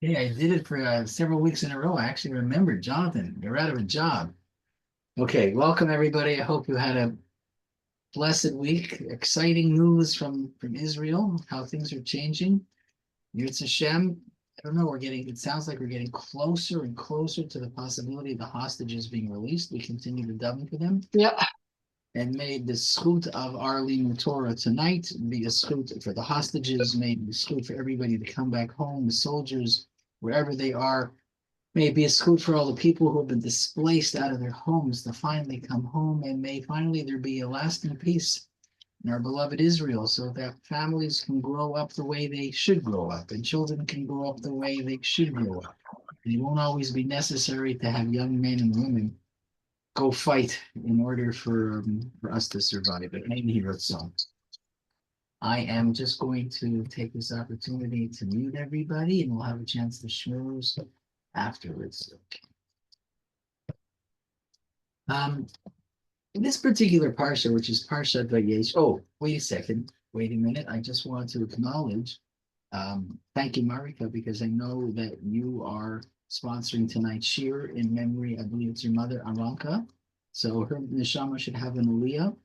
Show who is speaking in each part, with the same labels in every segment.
Speaker 1: Yeah, I did it for several weeks in a row. I actually remembered, Jonathan, you're out of a job. Okay, welcome everybody. I hope you had a blessed week. Exciting news from Israel, how things are changing. Yirtzeh Hashem. I don't know, it sounds like we're getting closer and closer to the possibility of the hostages being released. We continue to daven for them.
Speaker 2: Yeah.
Speaker 1: And may the schut of our Limud Torah tonight be a schut for the hostages. May the schut for everybody to come back home, the soldiers, wherever they are. May it be a schut for all the people who have been displaced out of their homes to finally come home, and may finally there be a lasting peace in our beloved Israel, so that families can grow up the way they should grow up, and children can grow up the way they should grow up. And it won't always be necessary to have young men and women go fight in order for us to survive. But maybe so. I am just going to take this opportunity to mute everybody, and we'll have a chance to schmooze afterwards. Okay. In this particular parsha, which is Parsha Vayesh. Oh, wait a second. Wait a minute. I just want to acknowledge. Thank you, Marika, because I know that you are sponsoring tonight's Shiur in memory. I believe it's your mother, Aranka. So her neshama should have an aliyah,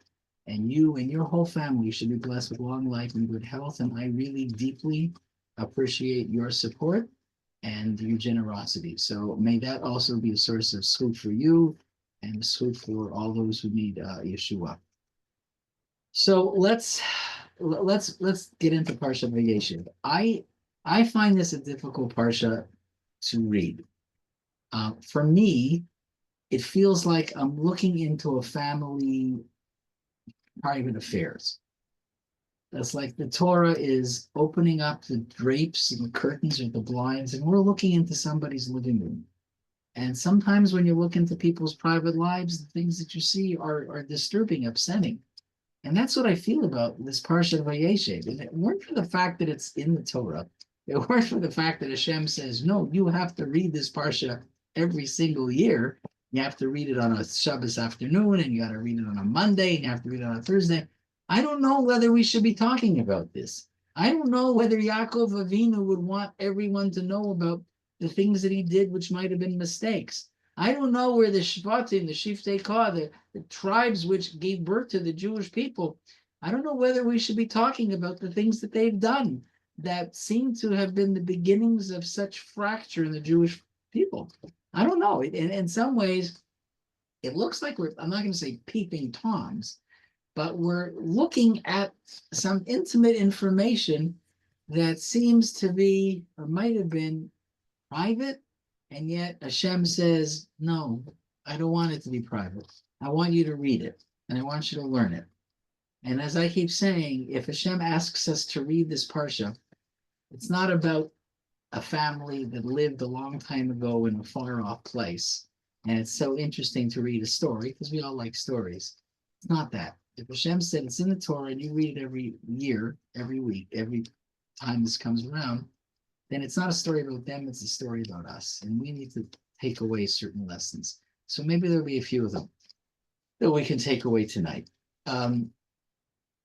Speaker 1: and you and your whole family should be blessed with long life and good health. And I really deeply appreciate your support and your generosity. So may that also be a source of schut for you and schut for all those who need Yeshua. So let's get into Parsha Vayeshev. I find this a difficult parsha to read. For me, it feels like I'm looking into a family private affairs. It's like the Torah is opening up the drapes and the curtains or the blinds, and we're looking into somebody's living room. And sometimes when you look into people's private lives, the things that you see are disturbing, upsetting. And that's what I feel about this Parsha of Vayeshev. If it weren't for the fact that it's in the Torah, if it weren't for the fact that Hashem says, no, you have to read this Parsha every single year. You have to read it on a Shabbos afternoon, and you got to read it on a Monday, and you have to read it on a Thursday. I don't know whether we should be talking about this. I don't know whether Yaakov Avinu would want everyone to know about the things that he did, which might have been mistakes. I don't know where the Shvatim, the Shiftei Kah, the tribes which gave birth to the Jewish people, I don't know whether we should be talking about the things that they've done that seem to have been the beginnings of such fracture in the Jewish people. I don't know. In some ways, it looks like I'm not going to say peeping Toms, but we're looking at some intimate information that seems to be or might have been private, and yet Hashem says, no, I don't want it to be private. I want you to read it, and I want you to learn it. And as I keep saying, if Hashem asks us to read this parsha, it's not about a family that lived a long time ago in a far off place. And it's so interesting to read a story because we all like stories. It's not that. If Hashem said it's in the Torah and you read it every year, every week, every time this comes around, then it's not a story about them, it's a story about us. And we need to take away certain lessons. So maybe there'll be a few of them that we can take away tonight.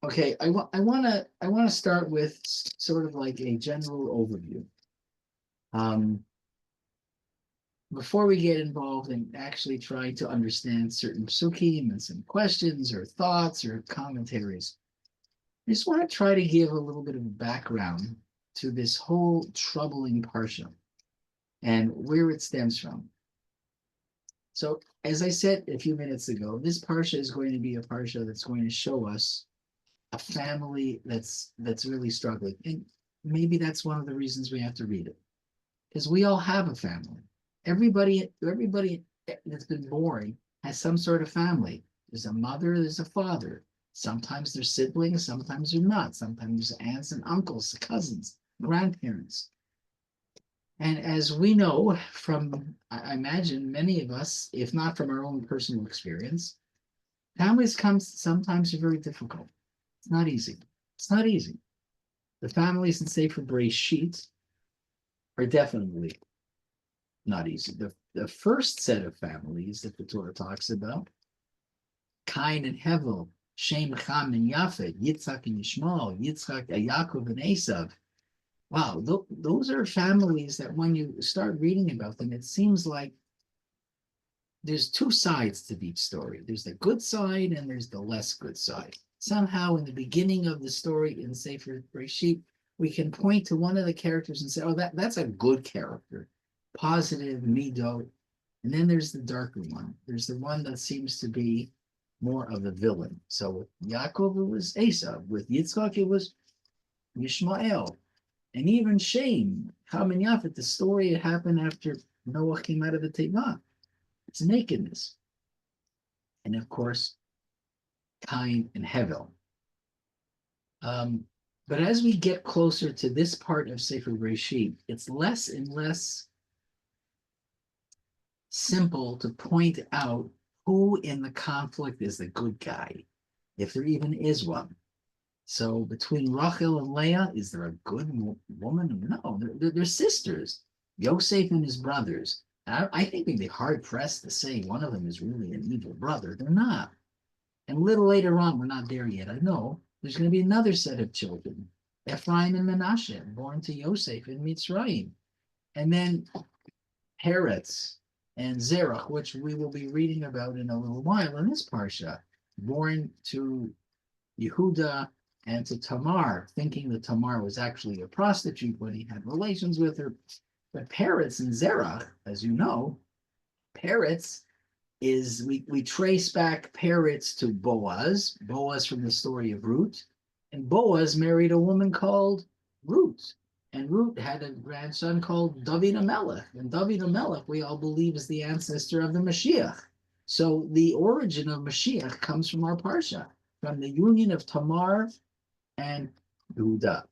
Speaker 1: Okay, I want to start with sort of like a general overview. Before we get involved in actually trying to understand certain psukim and some questions or thoughts or commentaries, I just want to try to give a little bit of a background to this whole troubling parsha and where it stems from. So, as I said a few minutes ago, this parsha is going to be a parsha that's going to show us a family that's really struggling, and maybe that's one of the reasons we have to read it, because we all have a family. Everybody that's been born has some sort of family. There's a mother, there's a father. Sometimes they're siblings, sometimes they're not. Sometimes there's aunts and uncles, cousins, grandparents. And as we know from, I imagine, many of us, if not from our own personal experience, families sometimes are very difficult. It's not easy. It's not easy. The families in Sefer Bereshit are definitely not easy. The first set of families that the Torah talks about, Cain and Hevel, Shem, Ham, and Yafet, Yitzhak and Yishmael, Yitzhak, Yaakov, and Esav. wow, those are families that when you start reading about them, it seems like there's two sides to each story. There's the good side and there's the less good side. Somehow, in the beginning of the story in Sefer Bereshit, we can point to one of the characters and say, "Oh, that's a good character, positive, midot." And then there's the darker one. There's the one that seems to be more of a villain. So with Yaakov, it was Esav. With Yitzchak, it was Yishmael. And even Shem, Ham and Yafet, the story happened after Noah came out of the Tevah. It's nakedness. And of course, Cain and Hevel. But as we get closer to this part of Sefer Bereshit, it's less and less simple to point out who in the conflict is the good guy, if there even is one. So between Rachel and Leah, is there a good woman? No, they're sisters. Yosef and his brothers. I think we'd be hard pressed to say one of them is really an evil brother. They're not. And a little later on, we're not there yet. I know there's going to be another set of children, Ephraim and Menashe, born to Yosef in Mitzrayim. And then Peretz and Zerach, which we will be reading about in a little while in this Parsha, born to Yehuda and to Tamar, thinking that Tamar was actually a prostitute when he had relations with her. But Peretz and Zerach, as you know, Peretz is, we trace back Peretz to Boaz from the story of Ruth, and Boaz married a woman called Ruth, and Ruth had a grandson called David HaMelech, and David HaMelech we all believe is the ancestor of the Mashiach. So the origin of Mashiach comes from our Parsha, from the union of Tamar and Yehuda.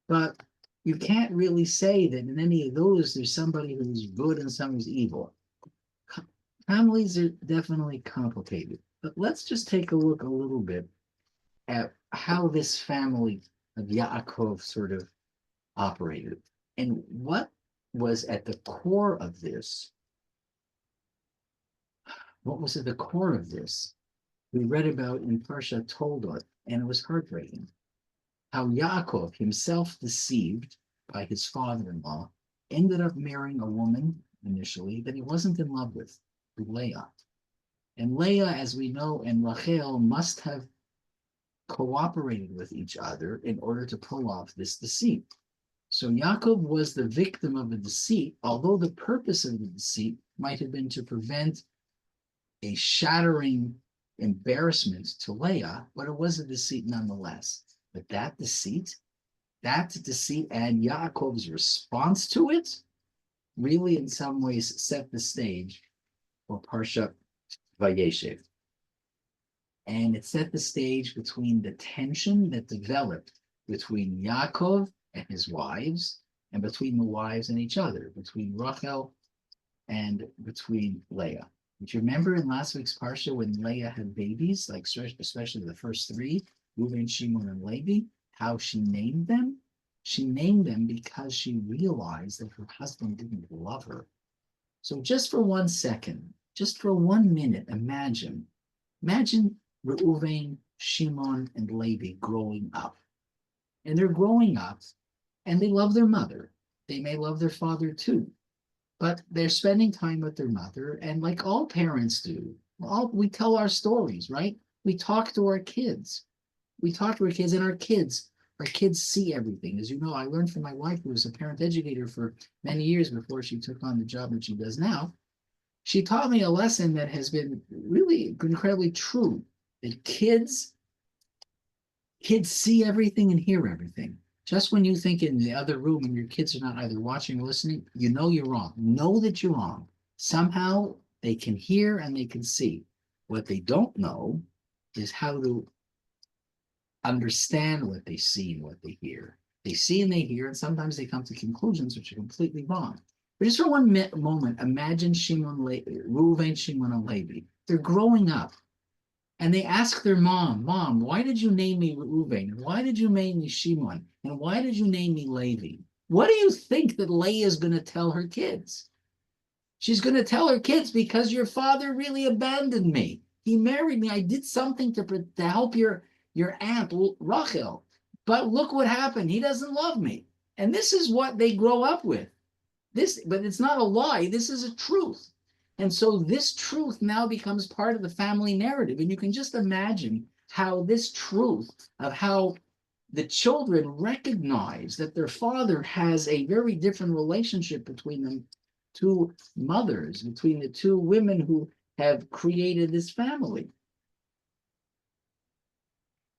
Speaker 1: But you can't really say that in any of those there's somebody who's good and somebody who's evil. Families are definitely complicated, but let's just take a look a little bit at how this family of Yaakov sort of operated and what was at the core of this. What was at the core of this? We read about in Parsha Toldot, and it was heartbreaking. How Yaakov, himself deceived by his father-in-law, ended up marrying a woman initially that he wasn't in love with, Leah. And Leah, as we know, and Rachel must have cooperated with each other in order to pull off this deceit. So Yaakov was the victim of a deceit, although the purpose of the deceit might have been to prevent a shattering embarrassment to Leah, but it was a deceit nonetheless. But that deceit and Yaakov's response to it really in some ways set the stage for Parsha Vayeshev. And it set the stage between the tension that developed between Yaakov and his wives, and between the wives and each other, between Rachel and between Leah. Do you remember in last week's Parsha when Leah had babies, like especially the first three, Reuben, Shimon, and Levi, how she named them? She named them because she realized that her husband didn't love her. So just for 1 second, just for 1 minute, imagine Reuven, Shimon, and Levi growing up. And they're growing up and they love their mother. They may love their father too, but they're spending time with their mother. And like all parents do, we tell our stories, right? We talk to our kids. And our kids see everything. As you know, I learned from my wife, who was a parent educator for many years before she took on the job that she does now. She taught me a lesson that has been really incredibly true, that kids see everything and hear everything. Just when you think in the other room and your kids are not either watching or listening, you know you're wrong. Know that you're wrong. Somehow they can hear and they can see. What they don't know is how to understand what they see and what they hear. They see and they hear, and sometimes they come to conclusions which are completely wrong. But just for one moment, imagine Reuven, Shimon, and Levi. They're growing up. And they ask their mom, why did you name me Reuven? And why did you name me Shimon? And why did you name me Levi? What do you think that Leah is going to tell her kids? She's going to tell her kids, because your father really abandoned me. He married me. I did something to help your aunt, Rachel. But look what happened. He doesn't love me. And this is what they grow up with. But it's not a lie. This is a truth. And so this truth now becomes part of the family narrative. And you can just imagine how this truth of how the children recognize that their father has a very different relationship between them two mothers, between the two women who have created this family.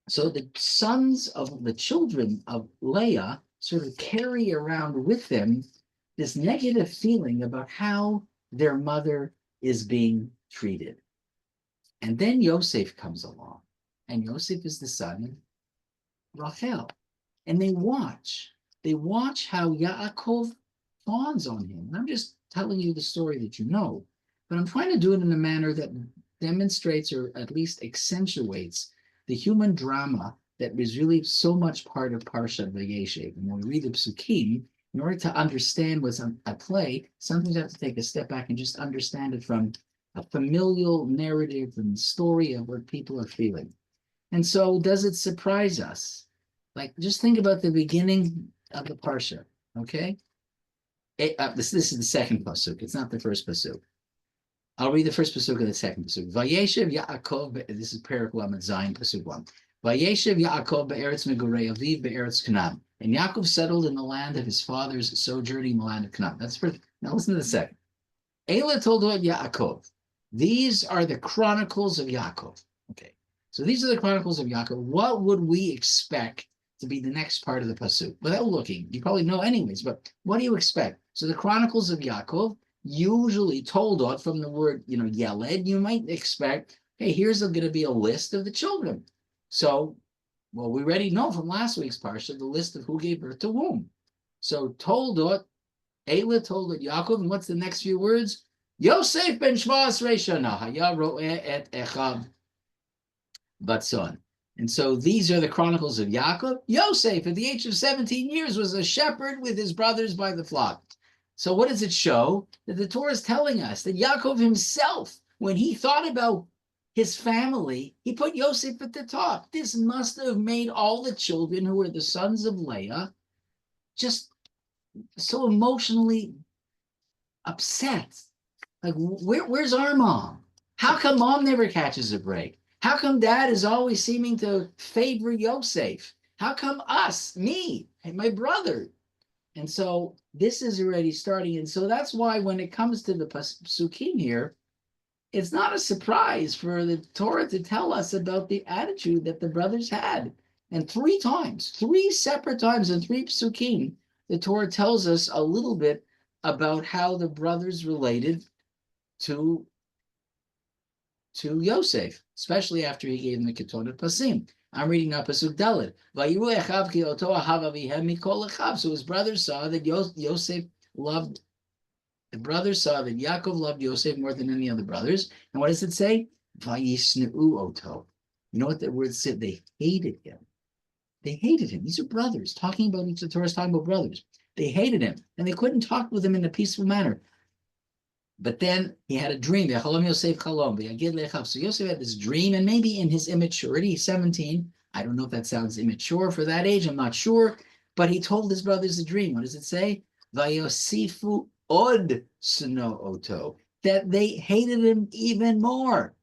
Speaker 1: So the sons of the children of Leah sort of carry around with them this negative feeling about how their mother is being treated. And then Yosef comes along, and Yosef is the son of Rachel. And they watch how Yaakov fawns on him. And I'm just telling you the story that you know, but I'm trying to do it in a manner that demonstrates or at least accentuates the human drama that was really so much part of Parsha Vayeshev. And when we read the Psukim, in order to understand what's at play, sometimes you have to take a step back and just understand it from a familial narrative and story of what people are feeling. And so does it surprise us? Like, just think about the beginning of the Parsha, okay? This is the second pasuk. It's not the first pasuk. I'll read the first pasuk and the second pasuk. Vayeshev Yaakov, this is Perek Lamed Zayin, pasuk 1. Vayeshev Yaakov be'eretz megorei aviv be'eretz Canaan. And Yaakov settled in the land of his father's sojourning in the land of Canaan. That's first. Now listen to the second. Eila told Yaakov. These are the chronicles of Yaakov. Okay. So these are the chronicles of Yaakov. What would we expect to be the next part of the pasuk? Without looking, you probably know anyways, but what do you expect? So the chronicles of Yaakov, usually told from the word, Yeled, you might expect, hey, here's going to be a list of the children. So, well, we already know from last week's Parsha the list of who gave birth to whom. So Toldot, Eila Toldot Yaakov, and what's the next few words? Yosef ben Shvas Reishana, Haya Ro'eh et Echav Batson. And so these are the chronicles of Yaakov. Yosef, at the age of 17 years, was a shepherd with his brothers by the flock. So what does it show? That the Torah is telling us that Yaakov himself, when he thought about his family, he put Yosef at the top. This must have made all the children who were the sons of Leah just so emotionally upset. Like, where's our mom? How come mom never catches a break? How come dad is always seeming to favor Yosef? How come us, me, and my brother? And so this is already starting. And so that's why when it comes to the Psukim here, it's not a surprise for the Torah to tell us about the attitude that the brothers had. And three separate times in three Psukim, the Torah tells us a little bit about how the brothers related to Yosef, especially after he gave him the Ketonot Pasim. I'm reading now Pasuk Dalet. So his brothers saw that Yosef loved, the brothers saw that Yaakov loved Yosef more than any other brothers. And what does it say? Vayisneu oto. You know what the word said? They hated him. They hated him. These are brothers talking about each other. The Torah is talking about brothers. They hated him, and they couldn't talk with him in a peaceful manner. But then he had a dream. So Yosef had this dream, and maybe in his immaturity, he's 17. I don't know if that sounds immature for that age. I'm not sure. But he told his brothers a dream. What does it say? Vayosifu od sno oto. That they hated him even more.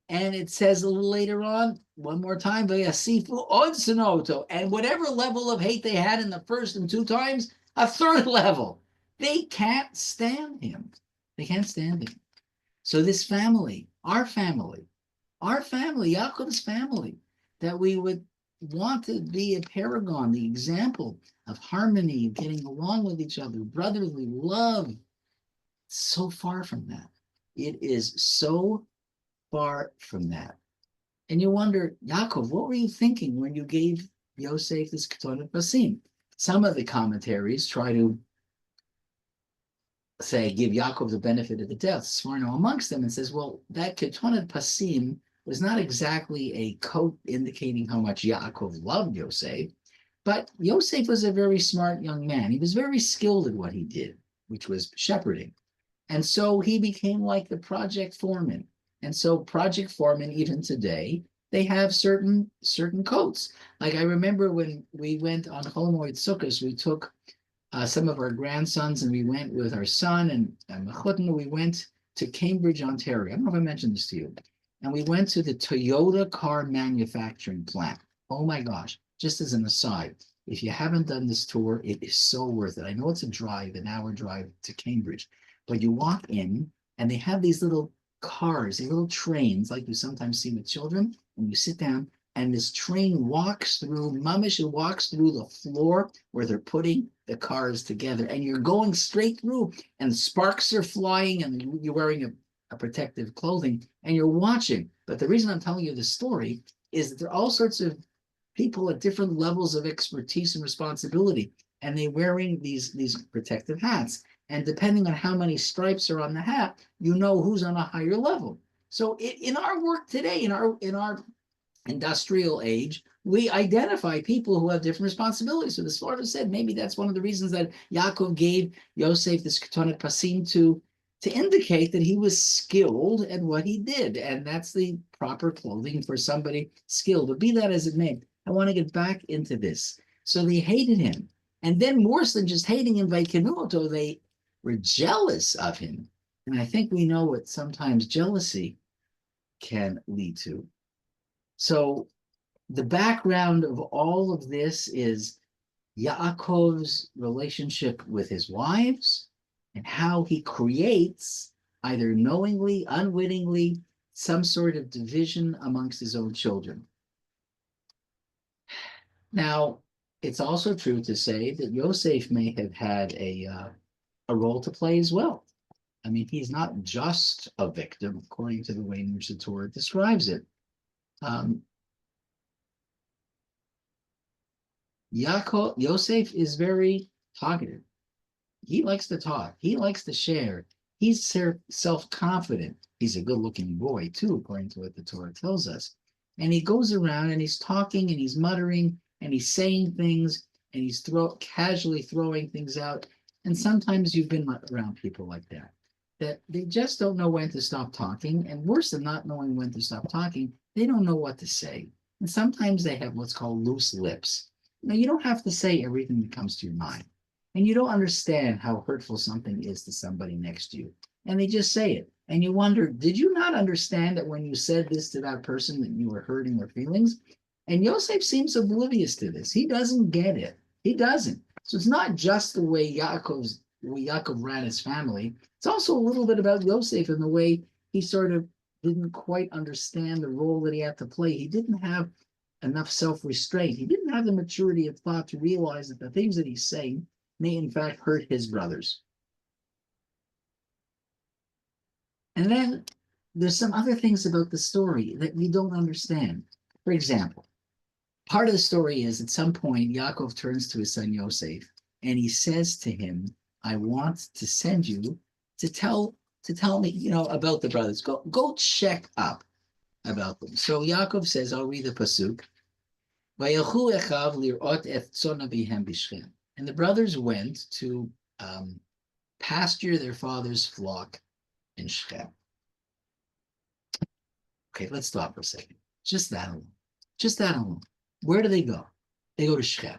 Speaker 1: And it says a little later on, one more time, Vayosifu od sno oto. And whatever level of hate they had in the first and two times, a third level. They can't stand him. They can't stand him. So this family, Yaakov's family, that we would want to be a paragon, the example of harmony, of getting along with each other, brotherly love, so far from that. It is so far from that. And you wonder, Yaakov, what were you thinking when you gave Yosef this Ketonot Pasim? Some of the commentaries try to say, give Yaakov the benefit of the doubt, Sforno amongst them, and says, well, that Ketonot Pasim was not exactly a coat indicating how much Yaakov loved Yosef, but Yosef was a very smart young man. He was very skilled at what he did, which was shepherding. And so he became like the project foreman. And so project foremen, even today, they have certain coats. Like I remember when we went on Chol Hamoed Sukkos, we took some of our grandsons, and we went with our son and Mechutna. We went to Cambridge, Ontario. I don't know if I mentioned this to you. And we went to the Toyota car manufacturing plant. Oh my gosh, just as an aside, if you haven't done this tour, it is so worth it. I know it's a drive, an hour drive to Cambridge, but you walk in and they have these little cars, these little trains, like you sometimes see with children, and you sit down and this train walks through, mamish, it walks through the floor where they're putting the cars together, and you're going straight through, and sparks are flying, and you're wearing a protective clothing, and you're watching. But the reason I'm telling you this story is that there are all sorts of people at different levels of expertise and responsibility, and they're wearing these protective hats. And depending on how many stripes are on the hat, you know who's on a higher level. So in our work today, in our industrial age, we identify people who have different responsibilities. So the Sforno said maybe that's one of the reasons that Yaakov gave Yosef this ketonet pasim to indicate that he was skilled at what he did, and that's the proper clothing for somebody skilled. But be that as it may, I want to get back into this. So they hated him, and then worse than just hating him, Vaikenuoto, they were jealous of him. And I think we know what sometimes jealousy can lead to. So the background of all of this is Yaakov's relationship with his wives and how he creates, either knowingly, unwittingly, some sort of division amongst his own children. Now, it's also true to say that Yosef may have had a role to play as well. I mean, he's not just a victim, according to the way in which the Torah describes it. Yosef is very talkative. He likes to talk. He likes to share. He's self-confident. He's a good-looking boy, too, according to what the Torah tells us. And he goes around and he's talking and he's muttering and he's saying things and he's casually throwing things out. And sometimes you've been around people like that they just don't know when to stop talking. And worse than not knowing when to stop talking, they don't know what to say. And sometimes they have what's called loose lips. Now, you don't have to say everything that comes to your mind. And you don't understand how hurtful something is to somebody next to you. And they just say it. And you wonder, did you not understand that when you said this to that person that you were hurting their feelings? And Yosef seems oblivious to this. He doesn't get it. He doesn't. So it's not just the way Yaakov ran his family. It's also a little bit about Yosef and the way he sort of didn't quite understand the role that he had to play. He didn't have enough self-restraint. He didn't have the maturity of thought to realize that the things that he's saying may in fact hurt his brothers. And then there's some other things about the story that we don't understand. For example, part of the story is at some point, Yaakov turns to his son Yosef and he says to him, I want to send you to tell me, about the brothers. Go check up about them. So Yaakov says, I'll read the pasuk. And the brothers went to pasture their father's flock in Shechem. Okay, let's stop for a second. Just that alone. Just that alone. Where do they go? They go to Shechem.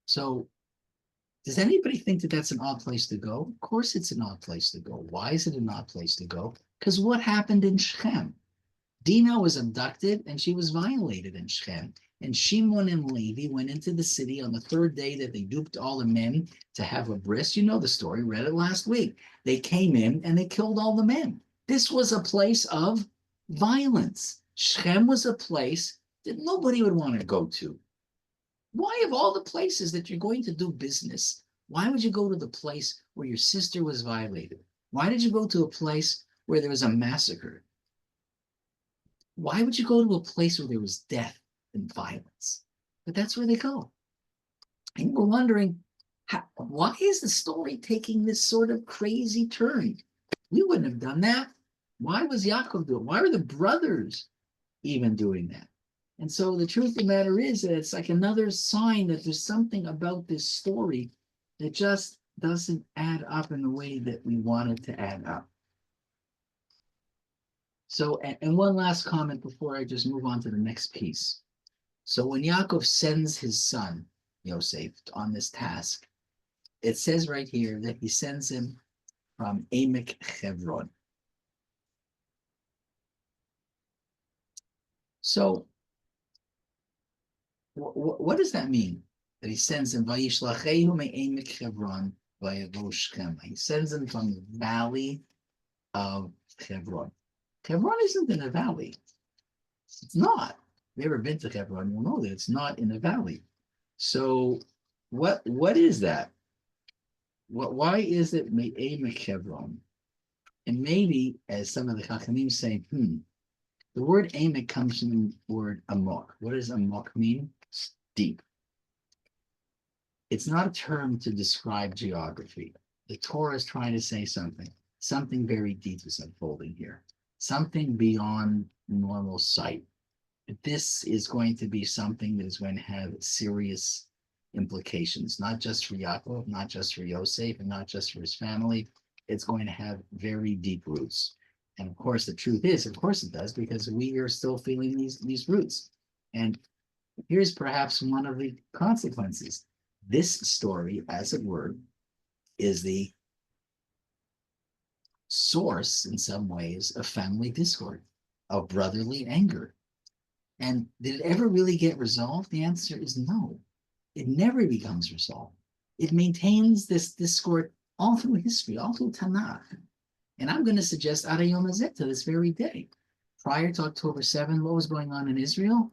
Speaker 1: So does anybody think that that's an odd place to go? Of course it's an odd place to go. Why is it an odd place to go? Because what happened in Shechem? Dinah was abducted and she was violated in Shechem. And Shimon and Levi went into the city on the third day that they duped all the men to have a bris. You know the story, read it last week. They came in and they killed all the men. This was a place of violence. Shechem was a place that nobody would want to go to. Why, of all the places that you're going to do business, why would you go to the place where your sister was violated? Why did you go to a place where there was a massacre? Why would you go to a place where there was death and violence? But that's where they go. And we're wondering, why is the story taking this sort of crazy turn? We wouldn't have done that. Why was Yaakov doing it? Why were the brothers even doing that? And so the truth of the matter is that it's like another sign that there's something about this story that just doesn't add up in the way that we want it to add up. So, and one last comment before I just move on to the next piece. So when Yaakov sends his son, Yosef, on this task, it says right here that he sends him from Emek Chevron. So what does that mean? That he sends him Vayishlachehu me'emek Chevron vayavo Shechem. He sends him from the valley of Chevron. Chevron isn't in a valley. It's not. If you've ever been to Hebron, you'll know that it's not in a valley. So what is that? Why is it Me'emek Hebron? And maybe, as some of the Chachamim say, the word Emek comes from the word Amok. What does Amok mean? It's deep. It's not a term to describe geography. The Torah is trying to say something very deep is unfolding here, something beyond normal sight. This is going to be something that is going to have serious implications, not just for Yaakov, not just for Yosef, and not just for his family. It's going to have very deep roots. And of course, the truth is, of course it does, because we are still feeling these roots. And here's perhaps one of the consequences. This story, as it were, is the source, in some ways, of family discord, of brotherly anger. And did it ever really get resolved? The answer is no. It never becomes resolved. It maintains this discord all through history, all through Tanakh. And I'm going to suggest Adayom Hazeh to this very day. Prior to October 7, what was going on in Israel?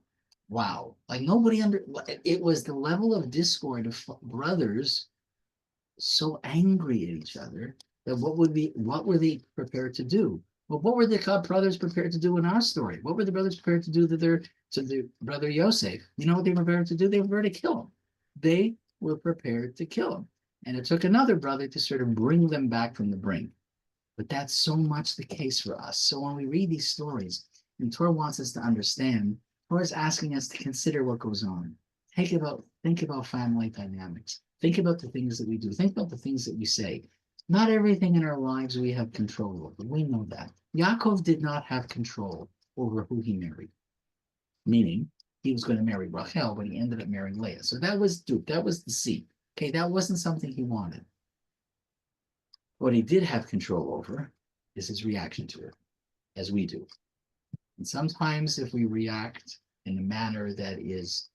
Speaker 1: Wow. Like it was the level of discord of brothers so angry at each other that what were they prepared to do? Well, what were the brothers prepared to do in our story? What were the brothers prepared to do to the brother Yosef? You know what they were prepared to do? They were prepared to kill him. They were prepared to kill him. And it took another brother to sort of bring them back from the brink. But that's so much the case for us. So when we read these stories, and Torah wants us to understand, Torah is asking us to consider what goes on. Think about family dynamics. Think about the things that we do. Think about the things that we say. Not everything in our lives we have control over. We know that. Yaakov did not have control over who he married, meaning he was going to marry Rachel, but he ended up marrying Leah. So that was duped. That was deceit. Okay, that wasn't something he wanted. What he did have control over is his reaction to it, as we do. And sometimes if we react in a manner that is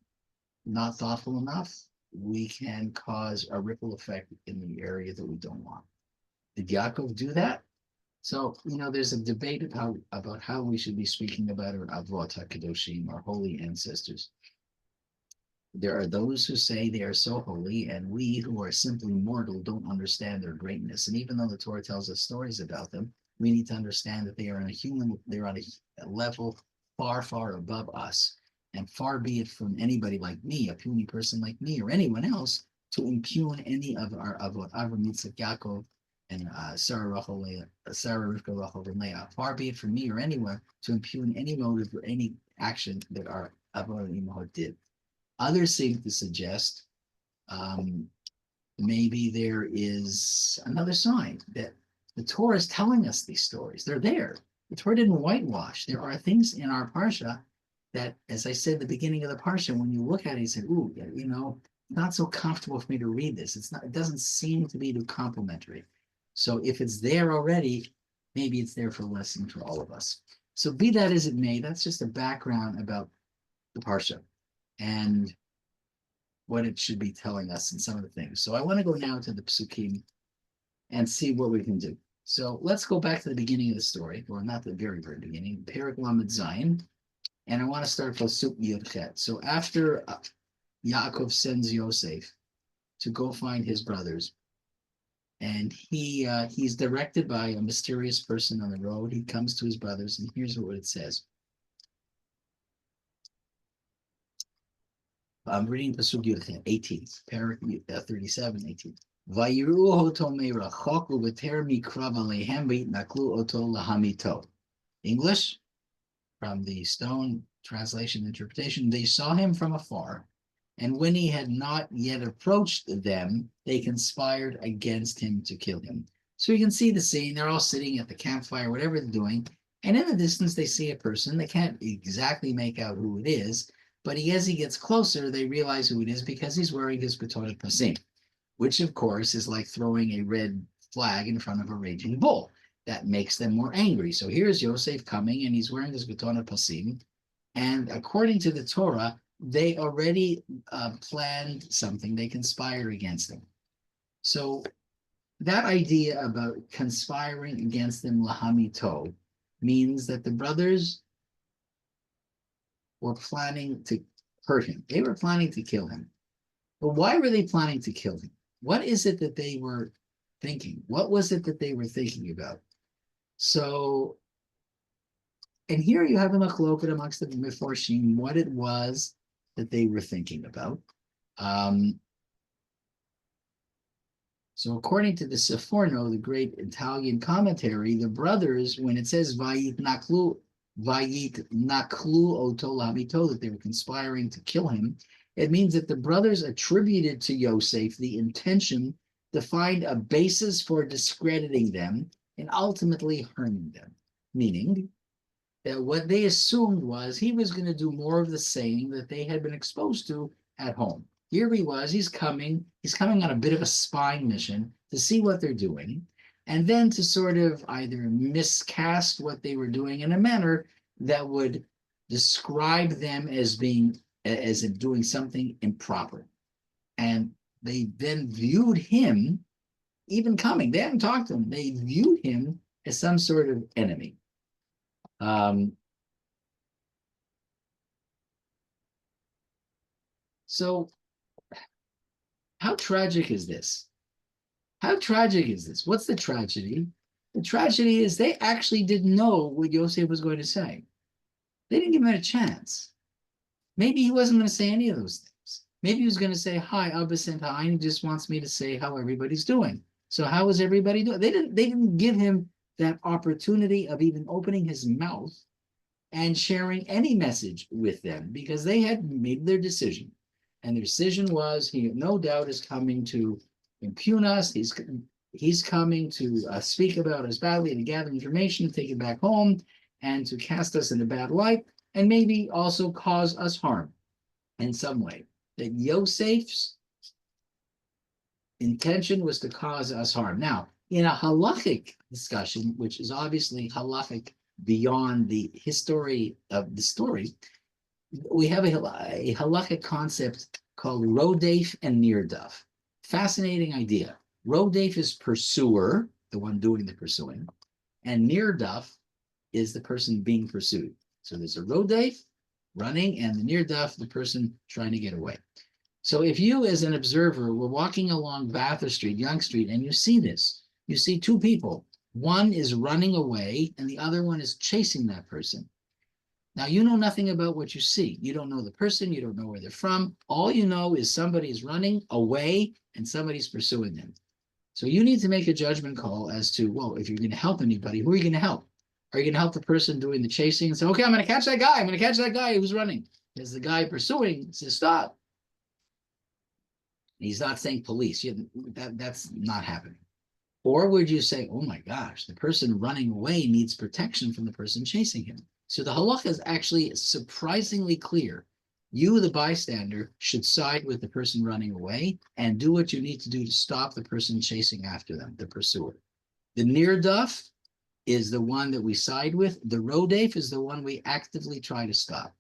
Speaker 1: not thoughtful enough, we can cause a ripple effect in the area that we don't want. Did Yaakov do that? So, there's a debate about how we should be speaking about our Avot HaKadoshim, our holy ancestors. There are those who say they are so holy, and we who are simply mortal don't understand their greatness. And even though the Torah tells us stories about them, we need to understand that they're on a level far, far above us. And far be it from anybody like me, a puny person like me, or anyone else, to impugn any of our Avot, Avram, Yitzchak, Yaakov, and Sarah, Rivka, Rachel, and Leah. Far be it from me or anyone to impugn any motive or any action that our Avot and Imahot did. Others seem to suggest maybe there is another sign that the Torah is telling us these stories. They're there. The Torah didn't whitewash. There are things in our Parsha that, as I said at the beginning of the Parsha, when you look at it, you say, ooh, not so comfortable for me to read this. It doesn't seem to be too complimentary. So if it's there already, maybe it's there for a lesson for all of us. So be that as it may, that's just a background about the Parsha and what it should be telling us and some of the things. So I want to go now to the Psukim and see what we can do. So let's go back to the beginning of the story, or not the very, very beginning, Perek Lamed Zayin, and I want to start Pasuk Yud Chet. So after Yaakov sends Yosef to go find his brothers, and he's directed by a mysterious person on the road. He comes to his brothers, and here's what it says. I'm reading Pasuk Yud 18, Perek 37, 18. English, from the Stone translation interpretation, they saw him from afar, and when he had not yet approached them, they conspired against him to kill him. So you can see the scene. They're all sitting at the campfire, whatever they're doing, and in the distance they see a person. They can't exactly make out who it is, but as he gets closer, they realize who it is because he's wearing his Ketoret Pasim. which of course is like throwing a red flag in front of a raging bull. That makes them more angry. So here's Yosef coming, and he's wearing this Getona Pasim. And according to the Torah, they already planned something. They conspire against him. So that idea about conspiring against them, lahamito, means that the brothers were planning to hurt him. They were planning to kill him. But why were they planning to kill him? What is it that they were thinking? What was it that they were thinking about? So, and here you have a machloket amongst the Meforshim, what it was that they were thinking about. So according to the Seforno, the great Italian commentary, the brothers, when it says Vayit Naklu Oto Lamito, that they were conspiring to kill him, it means that the brothers attributed to Yosef the intention to find a basis for discrediting them and ultimately harming them. Meaning that what they assumed was he was going to do more of the same that they had been exposed to at home. Here he was, he's coming on a bit of a spying mission to see what they're doing, and then to sort of either miscast what they were doing in a manner that would describe them as doing something improper. And they then viewed him, even coming, they hadn't talked to him, they viewed him as some sort of enemy. So how tragic is this? How tragic is this? What's the tragedy? The tragedy is they actually didn't know what Yosef was going to say. They didn't give him a chance. Maybe he wasn't going to say any of those things. Maybe he was going to say, hi, Abba sent hi, and he just wants me to say how everybody's doing. So how is everybody doing? They didn't give him that opportunity of even opening his mouth and sharing any message with them because they had made their decision. And their decision was he no doubt is coming to impugn us. He's coming to speak about us badly, to gather information, to take it back home, and to cast us in a bad light, and maybe also cause us harm in some way. That Yosef's intention was to cause us harm. Now, in a halachic discussion, which is obviously halachic beyond the history of the story, we have a halachic concept called rodef and nirdaf. Fascinating idea. Rodef is pursuer, the one doing the pursuing, and nirdaf is the person being pursued. So there's a rodef, running, and the nirdaf, the person trying to get away. So if you, as an observer, were walking along Bathurst Street, Yonge Street, and you see this, you see two people. One is running away, and the other one is chasing that person. Now, you know nothing about what you see. You don't know the person. You don't know where they're from. All you know is somebody's running away and somebody's pursuing them. So you need to make a judgment call as to, well, if you're going to help anybody, who are you going to help? Are you going to help the person doing the chasing and say, okay, I'm going to catch that guy. I'm going to catch that guy who's running. Because the guy pursuing says, stop. He's not saying police. That's not happening. Or would you say, oh my gosh, the person running away needs protection from the person chasing him? So the halacha is actually surprisingly clear. You, the bystander, should side with the person running away and do what you need to do to stop the person chasing after them, the pursuer. The nirdaf is the one that we side with. The rodef is the one we actively try to stop.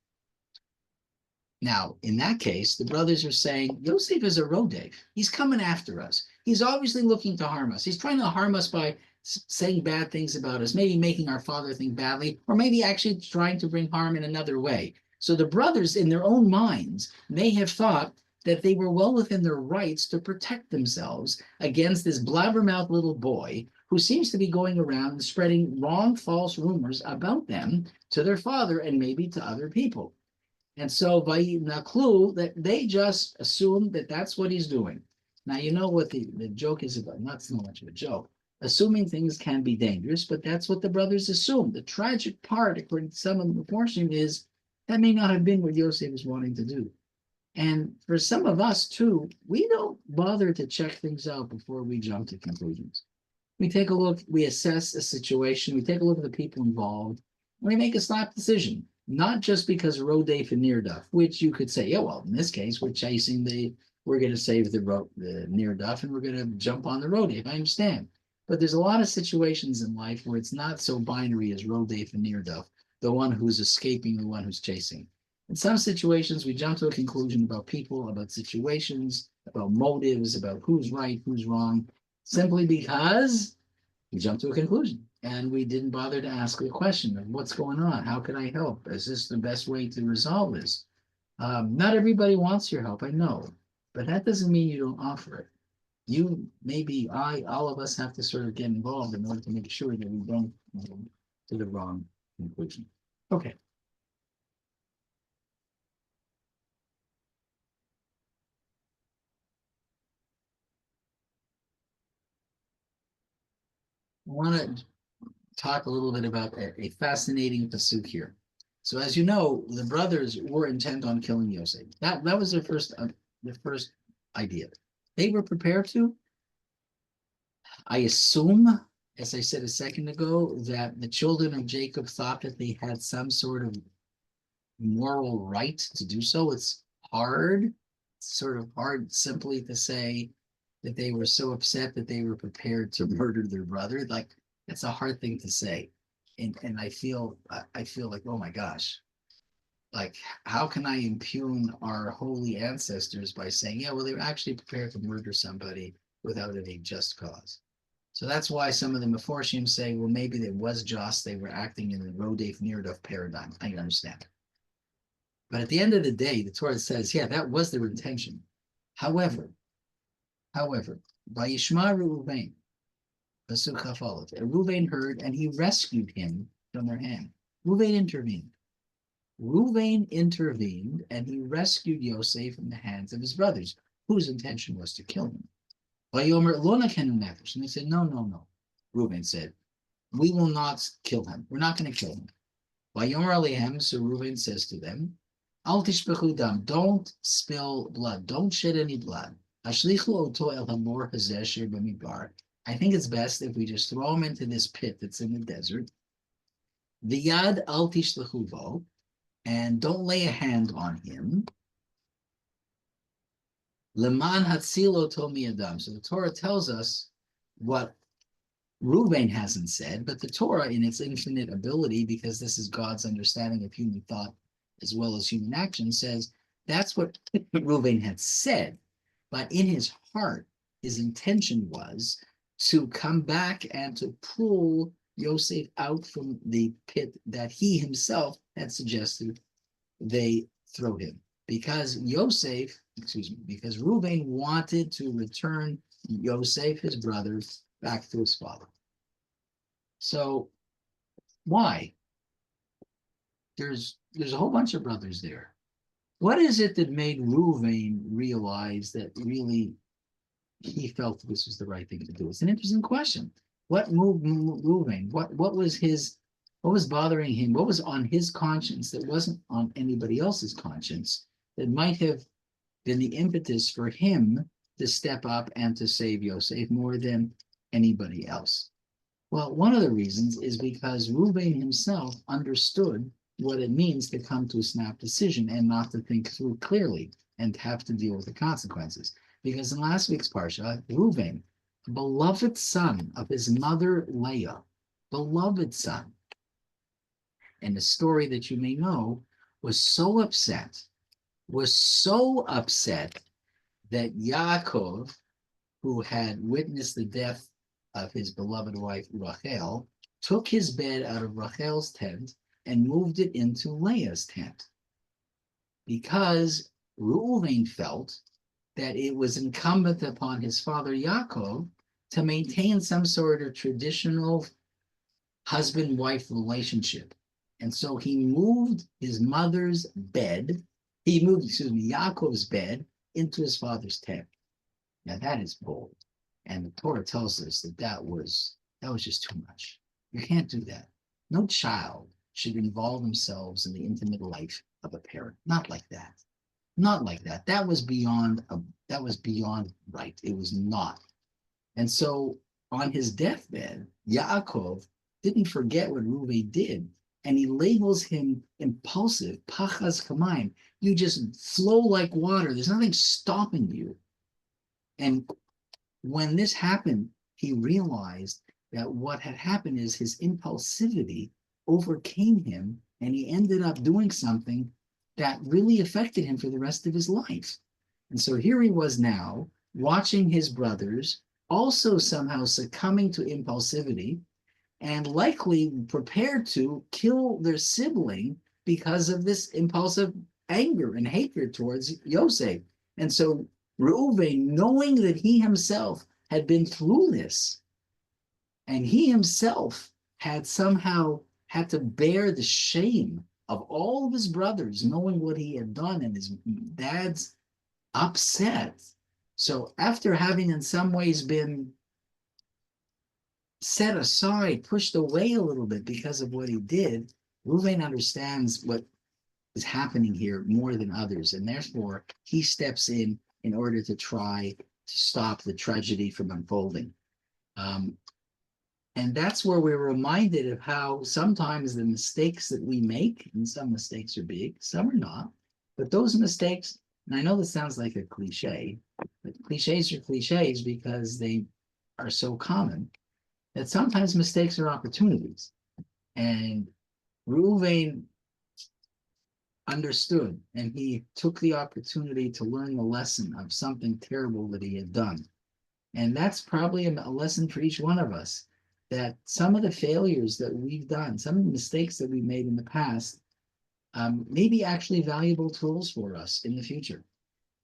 Speaker 1: Now, in that case, the brothers are saying, Yosef is a rodef. He's coming after us. He's obviously looking to harm us. He's trying to harm us by saying bad things about us, maybe making our father think badly, or maybe actually trying to bring harm in another way. So the brothers, in their own minds, may have thought that they were well within their rights to protect themselves against this blabbermouth little boy who seems to be going around and spreading wrong, false rumors about them to their father and maybe to other people. And so Vayinaklu, that they just assume that that's what he's doing. Now, you know what the joke is about, not so much of a joke. Assuming things can be dangerous, but that's what the brothers assume. The tragic part, according to some of the portion, is that may not have been what Yosef was wanting to do. And for some of us too, we don't bother to check things out before we jump to conclusions. We take a look, we assess a situation, we take a look at the people involved, and we make a snap decision. Not just because rodef and nirdaf, which you could say, yeah, well, in this case, we're chasing the we're going to save the near duff, and we're going to jump on the rodef. I understand. But there's a lot of situations in life where it's not so binary as rodef and near duff, the one who's escaping, the one who's chasing. In some situations, we jump to a conclusion about people, about situations, about motives, about who's right, who's wrong, simply because we jumped to a conclusion and we didn't bother to ask the question of what's going on? How can I help? Is this the best way to resolve this? Not everybody wants your help, I know, but that doesn't mean you don't offer it. You, maybe all of us have to sort of get involved in order to make sure that we don't go to the wrong conclusion. Okay. I want to talk a little bit about a fascinating pasuk here. So, as you know, the brothers were intent on killing Yosef. That was their first idea. They were prepared to. I assume, as I said a second ago, that the children of Jacob thought that they had some sort of moral right to do so. It's hard, sort of hard simply to say that they were so upset that they were prepared to murder their brother. Like, that's a hard thing to say. And I feel like, oh my gosh, like, how can I impugn our holy ancestors by saying, yeah, well, they were actually prepared to murder somebody without any just cause? So that's why some of the Meforshim say, well, maybe it was just they were acting in the Rodef Nirdov paradigm. I understand. But at the end of the day, the Torah says, yeah, that was their intention. However, by Yishma Reuven, Pasuk Chafalot, Reuven heard and he rescued him from their hand. Reuven intervened. Reuven intervened and he rescued Yosef from the hands of his brothers, whose intention was to kill him. Vayomer lo nakenu nefesh. And they said, no, no, no. Reuven said, we will not kill him. We're not going to kill him. Vayomer alehem. So Reuven says to them, Al tishpechu dam. Don't spill blood. Don't shed any blood. Ashlichu oto el hamor hazeh asher b'midbar. I think it's best if we just throw him into this pit that's in the desert. V'yad al tishlechu vo. And don't lay a hand on him. Leman hatzilo tomi adam. So the Torah tells us what Reuven hasn't said, but the Torah, in its infinite ability, because this is God's understanding of human thought as well as human action, says that's what Reuven had said. But in his heart, his intention was to come back and to pull Yosef out from the pit that he himself had suggested they throw him. Because because Reuven wanted to return Yosef, his brother, back to his father. So why? There's a whole bunch of brothers there. What is it that made Reuven realize that really he felt this was the right thing to do? It's an interesting question. What moved Reuven? What was bothering him? What was on his conscience that wasn't on anybody else's conscience that might have been the impetus for him to step up and to save Yosef more than anybody else? Well, one of the reasons is because Reuven himself understood what it means to come to a snap decision and not to think through clearly and have to deal with the consequences. Because in last week's Parsha, Reuven, a beloved son of his mother Leah, beloved son, and the story that you may know, was so upset that Yaakov, who had witnessed the death of his beloved wife Rachel, took his bed out of Rachel's tent and moved it into Leah's tent, because Reuven felt that it was incumbent upon his father Yaakov to maintain some sort of traditional husband-wife relationship. And so he moved his mother's bed, Yaakov's bed into his father's tent. Now that is bold. And the Torah tells us that was just too much. You can't do that. No child should involve themselves in the intimate life of a parent. Not like that. Not like that. That was beyond right. It was not. And so on his deathbed, Yaakov didn't forget what Reuven did. and he labels him impulsive, pachas kamayim. You just flow like water. There's nothing stopping you. And when this happened, he realized that what had happened is his impulsivity overcame him, and he ended up doing something that really affected him for the rest of his life. And so here he was now watching his brothers also somehow succumbing to impulsivity and likely prepared to kill their sibling because of this impulsive anger and hatred towards Yosef. And so Reuven, knowing that he himself had been through this, and he himself had somehow had to bear the shame of all of his brothers, knowing what he had done and his dad's upset. So after having in some ways been set aside, pushed away a little bit because of what he did, Reuven understands what is happening here more than others, and therefore he steps in order to try to stop the tragedy from unfolding. And that's where we're reminded of how sometimes the mistakes that we make, and some mistakes are big, some are not, but those mistakes, and I know this sounds like a cliche, but cliches are cliches because they are so common, that sometimes mistakes are opportunities. And Reuven understood, and he took the opportunity to learn the lesson of something terrible that he had done. And that's probably a lesson for each one of us, that some of the failures that we've done, some of the mistakes that we made in the past, may be actually valuable tools for us in the future.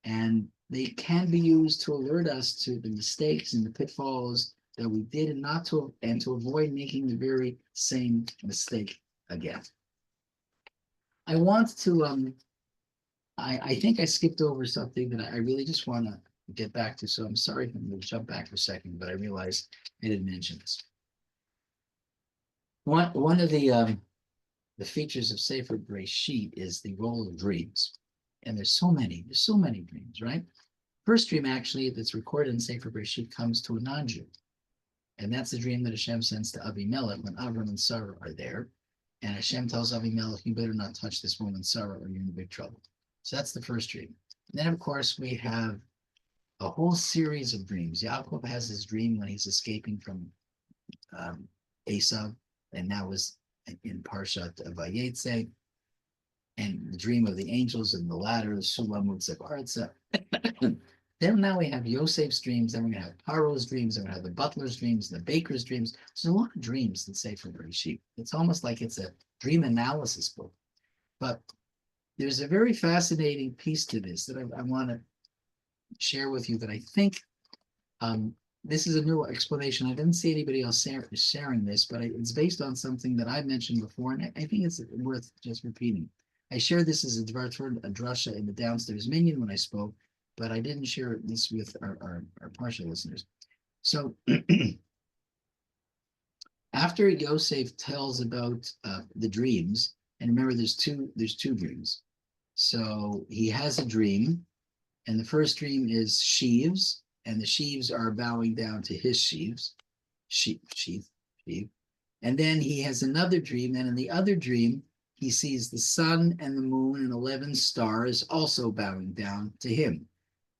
Speaker 1: And they can be used to alert us to the mistakes and the pitfalls that we did, and to avoid making the very same mistake again. I want to I think I skipped over something that I really just want to get back to. So I'm sorry if I'm going to jump back for a second, but I realized I didn't mention this. One of the features of Sefer Bereshit is the role of dreams, and there's so many dreams, right? First dream actually that's recorded in Sefer Bereshit comes to a non-Jew, and that's the dream that Hashem sends to Avimelech when Avram and Sarah are there, and Hashem tells Avimelech, "You better not touch this woman Sarah, or you're in big trouble." So that's the first dream. And then, of course, we have a whole series of dreams. Yaakov has his dream when he's escaping from Esau, and that was in Parsha Vayetze, and the dream of the angels and the ladder, Sulam Mutzev Arza. Then now we have Yosef's dreams, then we're going to have Paro's dreams, then we're going to have the butler's dreams, the baker's dreams. There's a lot of dreams in Sefer Bereshit. It's almost like it's a dream analysis book. But there's a very fascinating piece to this that I want to share with you that I think this is a new explanation. I didn't see anybody else sharing this, but it's based on something that I've mentioned before, and I think it's worth just repeating. I shared this as a drasha in the downstairs minion when I spoke, but I didn't share this with our Parsha listeners. So after Yosef tells about the dreams, and remember there's two dreams. So he has a dream, and the first dream is sheaves, and the sheaves are bowing down to his sheaves, sheaf. And then he has another dream, and in the other dream, he sees the sun and the moon and 11 stars also bowing down to him.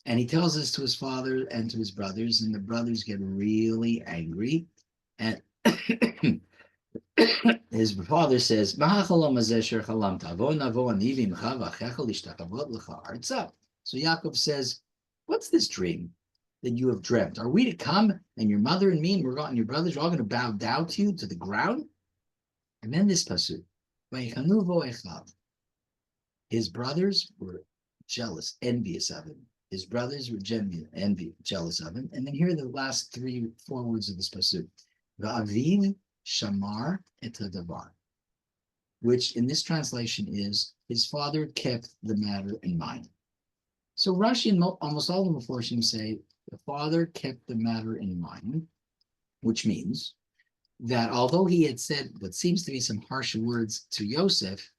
Speaker 1: And he tells this to his father and to his brothers, and the brothers get really angry. And his father says, So Yaakov says, "What's this dream that you have dreamt? Are we to come, and your mother and me and your brothers are all going to bow down to you to the ground?" And then this pasuk, his brothers were jealous, envious of him. His brothers were jealous of him. And then here are the last 4 words of this pasuk. Va'aviv shamar et hadavar, which in this translation is, his father kept the matter in mind. So Rashi and almost all the Meforshim say the father kept the matter in mind, which means that although he had said what seems to be some harsh words to Yosef,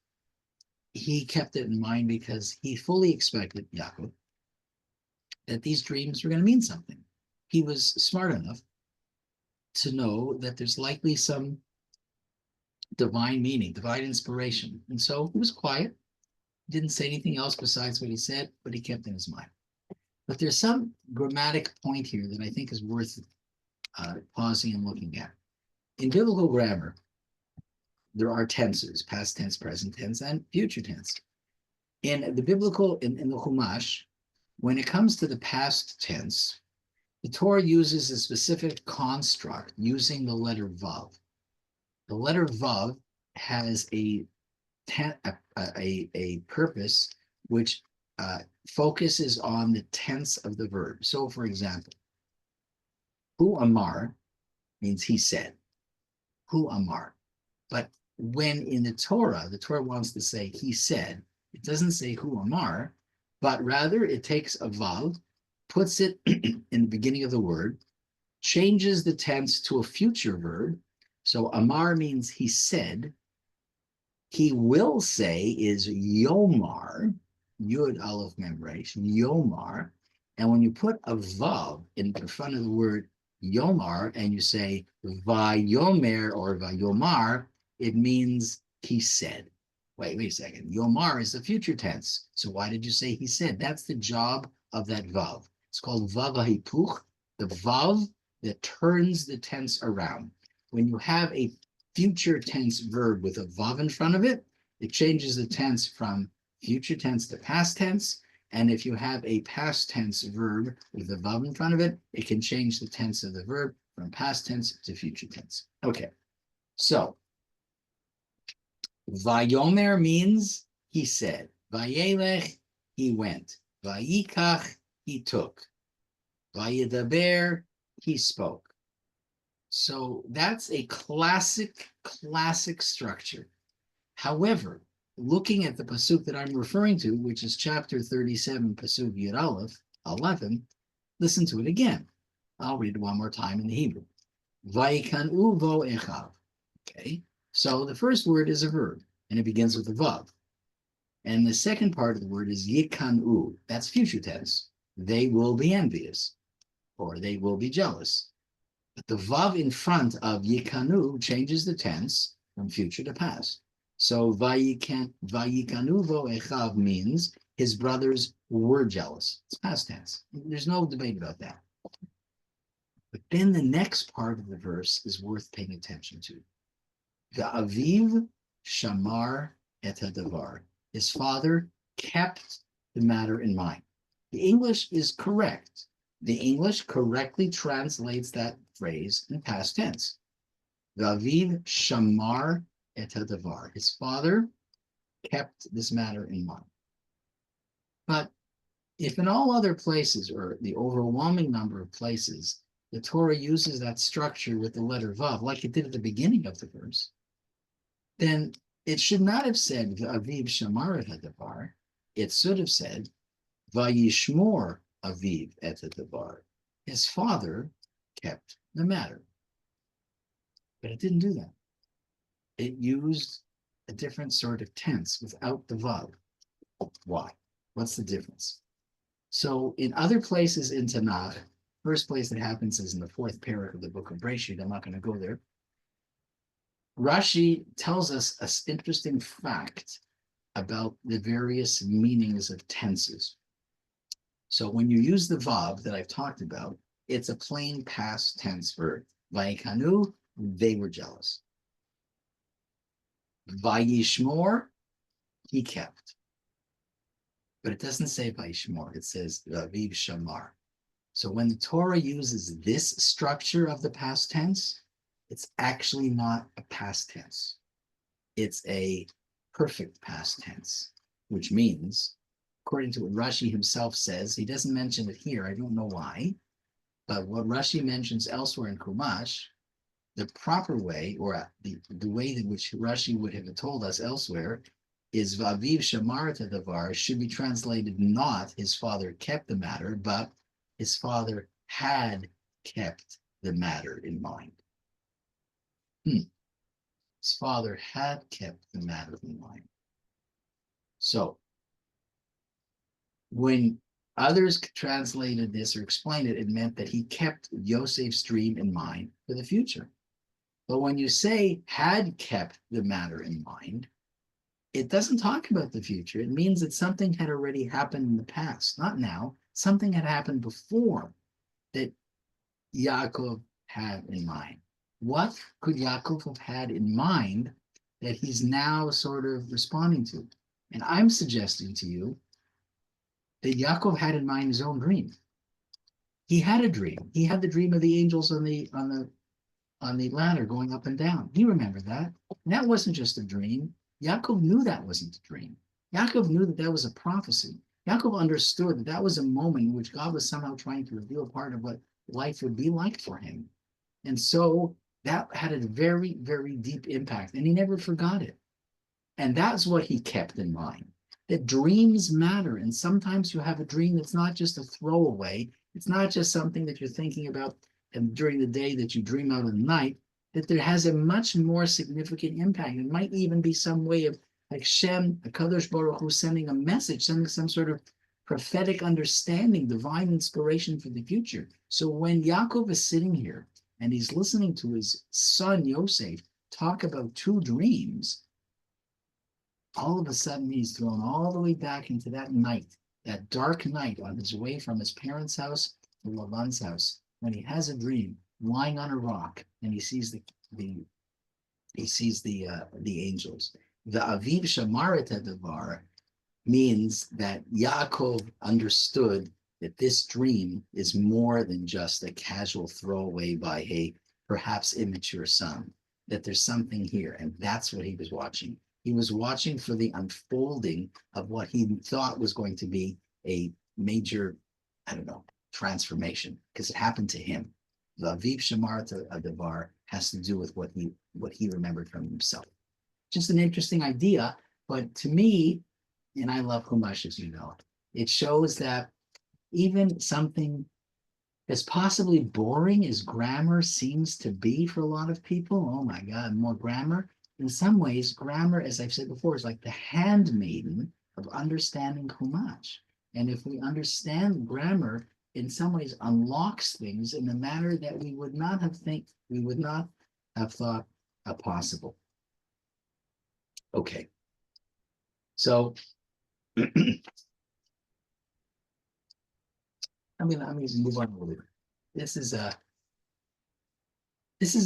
Speaker 1: he kept it in mind because he fully expected, Yaakov, that these dreams were going to mean something. He was smart enough to know that there's likely some divine meaning, divine inspiration. And so he was quiet, didn't say anything else besides what he said, but he kept in his mind. But there's some grammatic point here that I think is worth pausing and looking at. In biblical grammar, there are tenses, past tense, present tense, and future tense. In the biblical, in the Chumash, when it comes to the past tense, the Torah uses a specific construct using the letter Vav. The letter Vav has a purpose which focuses on the tense of the verb. So, for example, Hu Amar means he said. Hu Amar. But when in the Torah wants to say he said, it doesn't say Hu Amar, but rather it takes a Vav, puts it in the beginning of the word, changes the tense to a future verb. So Amar means he said. He will say is Yomar, Yud Aleph Mem Resh, Yomar. And when you put a Vav in front of the word Yomar and you say Vayomer or Vayomar, it means he said. Wait a second. Yomar is the future tense. So why did you say he said? That's the job of that Vav. It's called Vav HaHipuch, the Vav that turns the tense around. When you have a future tense verb with a Vav in front of it, it changes the tense from future tense to past tense. And if you have a past tense verb with a Vav in front of it, it can change the tense of the verb from past tense to future tense. Okay, so Vayomer means he said. Vayelech, he went. Vayikach, he took. Vayedaber, he spoke. So that's a classic structure. However, looking at the pasuk that I'm referring to, which is chapter 37, pasuk Yud Aleph, 11, listen to it again. I'll read it one more time in the Hebrew. Vaikanu vo echav. Okay, so the first word is a verb, and it begins with a vav. And the second part of the word is yikanu. That's future tense. They will be envious, or they will be jealous. But the vav in front of yikanu changes the tense from future to past. So vayikanu vo echav means his brothers were jealous. It's past tense. There's no debate about that. But then the next part of the verse is worth paying attention to. Va'aviv shamar et hadavar. His father kept the matter in mind. The English is correct. The English correctly translates that phrase in past tense. Va'aviv shamar et hadavar. His father kept this matter in mind. But if in all other places, or the overwhelming number of places, the Torah uses that structure with the letter Vav, like it did at the beginning of the verse, then it should not have said Aviv Shamar et Hadavar. It should have said Vayishmor Aviv et Hadavar. His father kept the matter. But it didn't do that. It used a different sort of tense without the Vav. Why? What's the difference? So in other places in Tanakh, first place that happens is in the fourth parak of the book of Bereshit. I'm not going to go there. Rashi tells us an interesting fact about the various meanings of tenses. So when you use the Vav that I've talked about, it's a plain past tense verb. Vayikanu, they were jealous. Vayishmor, he kept. But it doesn't say Vayishmor, it says Aviv Shamar. So when the Torah uses this structure of the past tense, it's actually not a past tense. It's a perfect past tense, which means, according to what Rashi himself says, he doesn't mention it here, I don't know why, but what Rashi mentions elsewhere in Chumash, the proper way, or the way in which Rashi would have told us elsewhere, is Vaviv Shamar Davar should be translated not his father kept the matter, but his father had kept the matter in mind. His father had kept the matter in mind. So when others translated this or explained it, it meant that he kept Yosef's dream in mind for the future. But when you say had kept the matter in mind, it doesn't talk about the future. It means that something had already happened in the past, not now. Something had happened before that Yaakov had in mind. What could Yaakov have had in mind that he's now sort of responding to? And I'm suggesting to you that Yaakov had in mind his own dream. He had a dream. He had the dream of the angels on the ladder going up and down. Do you remember that? And that wasn't just a dream. Yaakov knew that wasn't a dream. Yaakov knew that that was a prophecy. Yaakov understood that that was a moment in which God was somehow trying to reveal part of what life would be like for him. And so that had a very, very deep impact, and he never forgot it. And that's what he kept in mind, that dreams matter. And sometimes you have a dream that's not just a throwaway. It's not just something that you're thinking about and during the day that you dream out at night, that there has a much more significant impact. It might even be some way of like Shem, Kadosh Baruch Hu, sending a message, sending some sort of prophetic understanding, divine inspiration for the future. So when Yaakov is sitting here and he's listening to his son Yosef talk about two dreams, all of a sudden he's thrown all the way back into that night, that dark night on his way from his parents' house to Laban's house, when he has a dream, lying on a rock, and he sees the angels. The Aviv Shamaret Devar means that Yaakov understood that this dream is more than just a casual throwaway by a perhaps immature son, that there's something here, and that's what he was watching. He was watching for the unfolding of what he thought was going to be a major, I don't know, transformation, because it happened to him. The Aviv Shamarat Devar has to do with what he remembered from himself. Just an interesting idea, but to me, and I love Chumash, as you know, it shows that even something as possibly boring as grammar seems to be for a lot of people, oh my God, more grammar. In some ways, grammar, as I've said before, is like the handmaiden of understanding Chumash. And if we understand grammar, in some ways unlocks things in a manner that we would not have thought possible. Okay, so I'm gonna move on a little bit. This is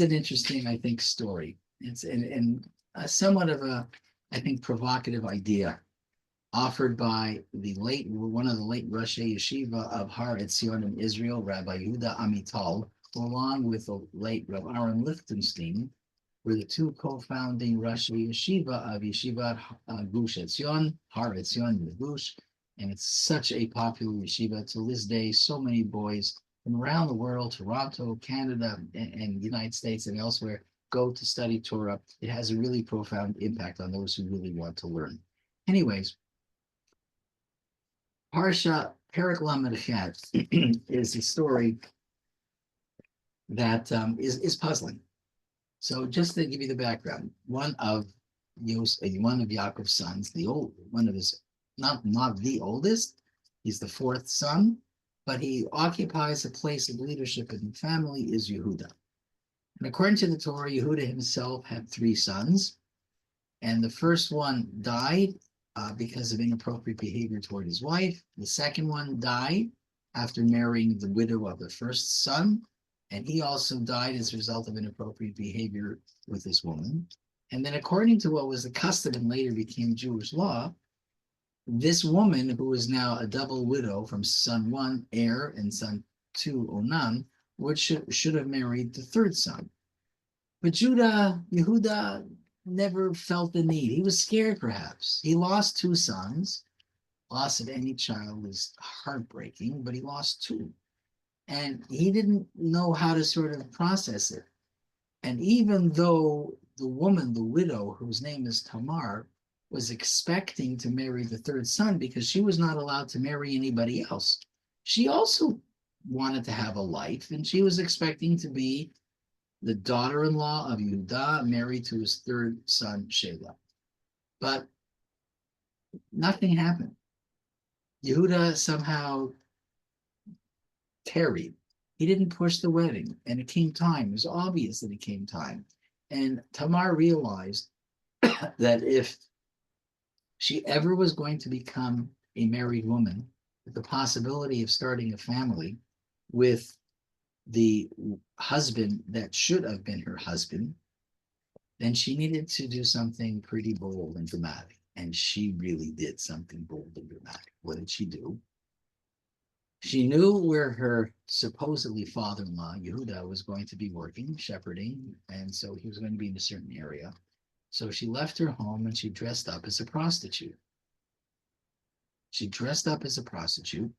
Speaker 1: an interesting, I think, story. It's and somewhat of a, I think, provocative idea offered by one of the late Roshei Yeshiva of Har Etzion in Israel, Rabbi Yehuda Amital, who, along with the late Rabbi Aaron Lichtenstein, were the two co-founding Roshei Yeshiva of Yeshivat Gush Etzion, Har Etzion Gush, and it's such a popular yeshiva to this day. So many boys from around the world, Toronto, Canada, and the United States and elsewhere, go to study Torah. It has a really profound impact on those who really want to learn. Anyways, Parsha Perek Lamed Chet is a story that is puzzling. So just to give you the background, one of Yaakov's sons, one of his, not the oldest, he's the fourth son, but he occupies a place of leadership in the family, is Yehuda. And according to the Torah, Yehuda himself had three sons, and the first one died because of inappropriate behavior toward his wife. The second one died after marrying the widow of the first son, and he also died as a result of inappropriate behavior with this woman. And then, according to what was the custom and later became Jewish law, this woman, who is now a double widow from son one, Er, and son two, Onan, should have married the third son. But Yehuda never felt the need. He was scared, perhaps. He lost two sons. Loss of any child is heartbreaking, but he lost two. And he didn't know how to sort of process it. And even though the woman, the widow, whose name is Tamar, was expecting to marry the third son because she was not allowed to marry anybody else, she also wanted to have a life, and she was expecting to be the daughter-in-law of Yehuda, married to his third son, Shelah. But nothing happened. Yehuda somehow tarried. He didn't push the wedding, and it came time. It was obvious that it came time. And Tamar realized that if she ever was going to become a married woman, with the possibility of starting a family with the husband that should have been her husband, then she needed to do something pretty bold and dramatic. And she really did something bold and dramatic. What did she do? She knew where her supposedly father-in-law, Yehuda, was going to be working, shepherding, and so he was going to be in a certain area. So she left her home and she dressed up as a prostitute. She dressed up as a prostitute,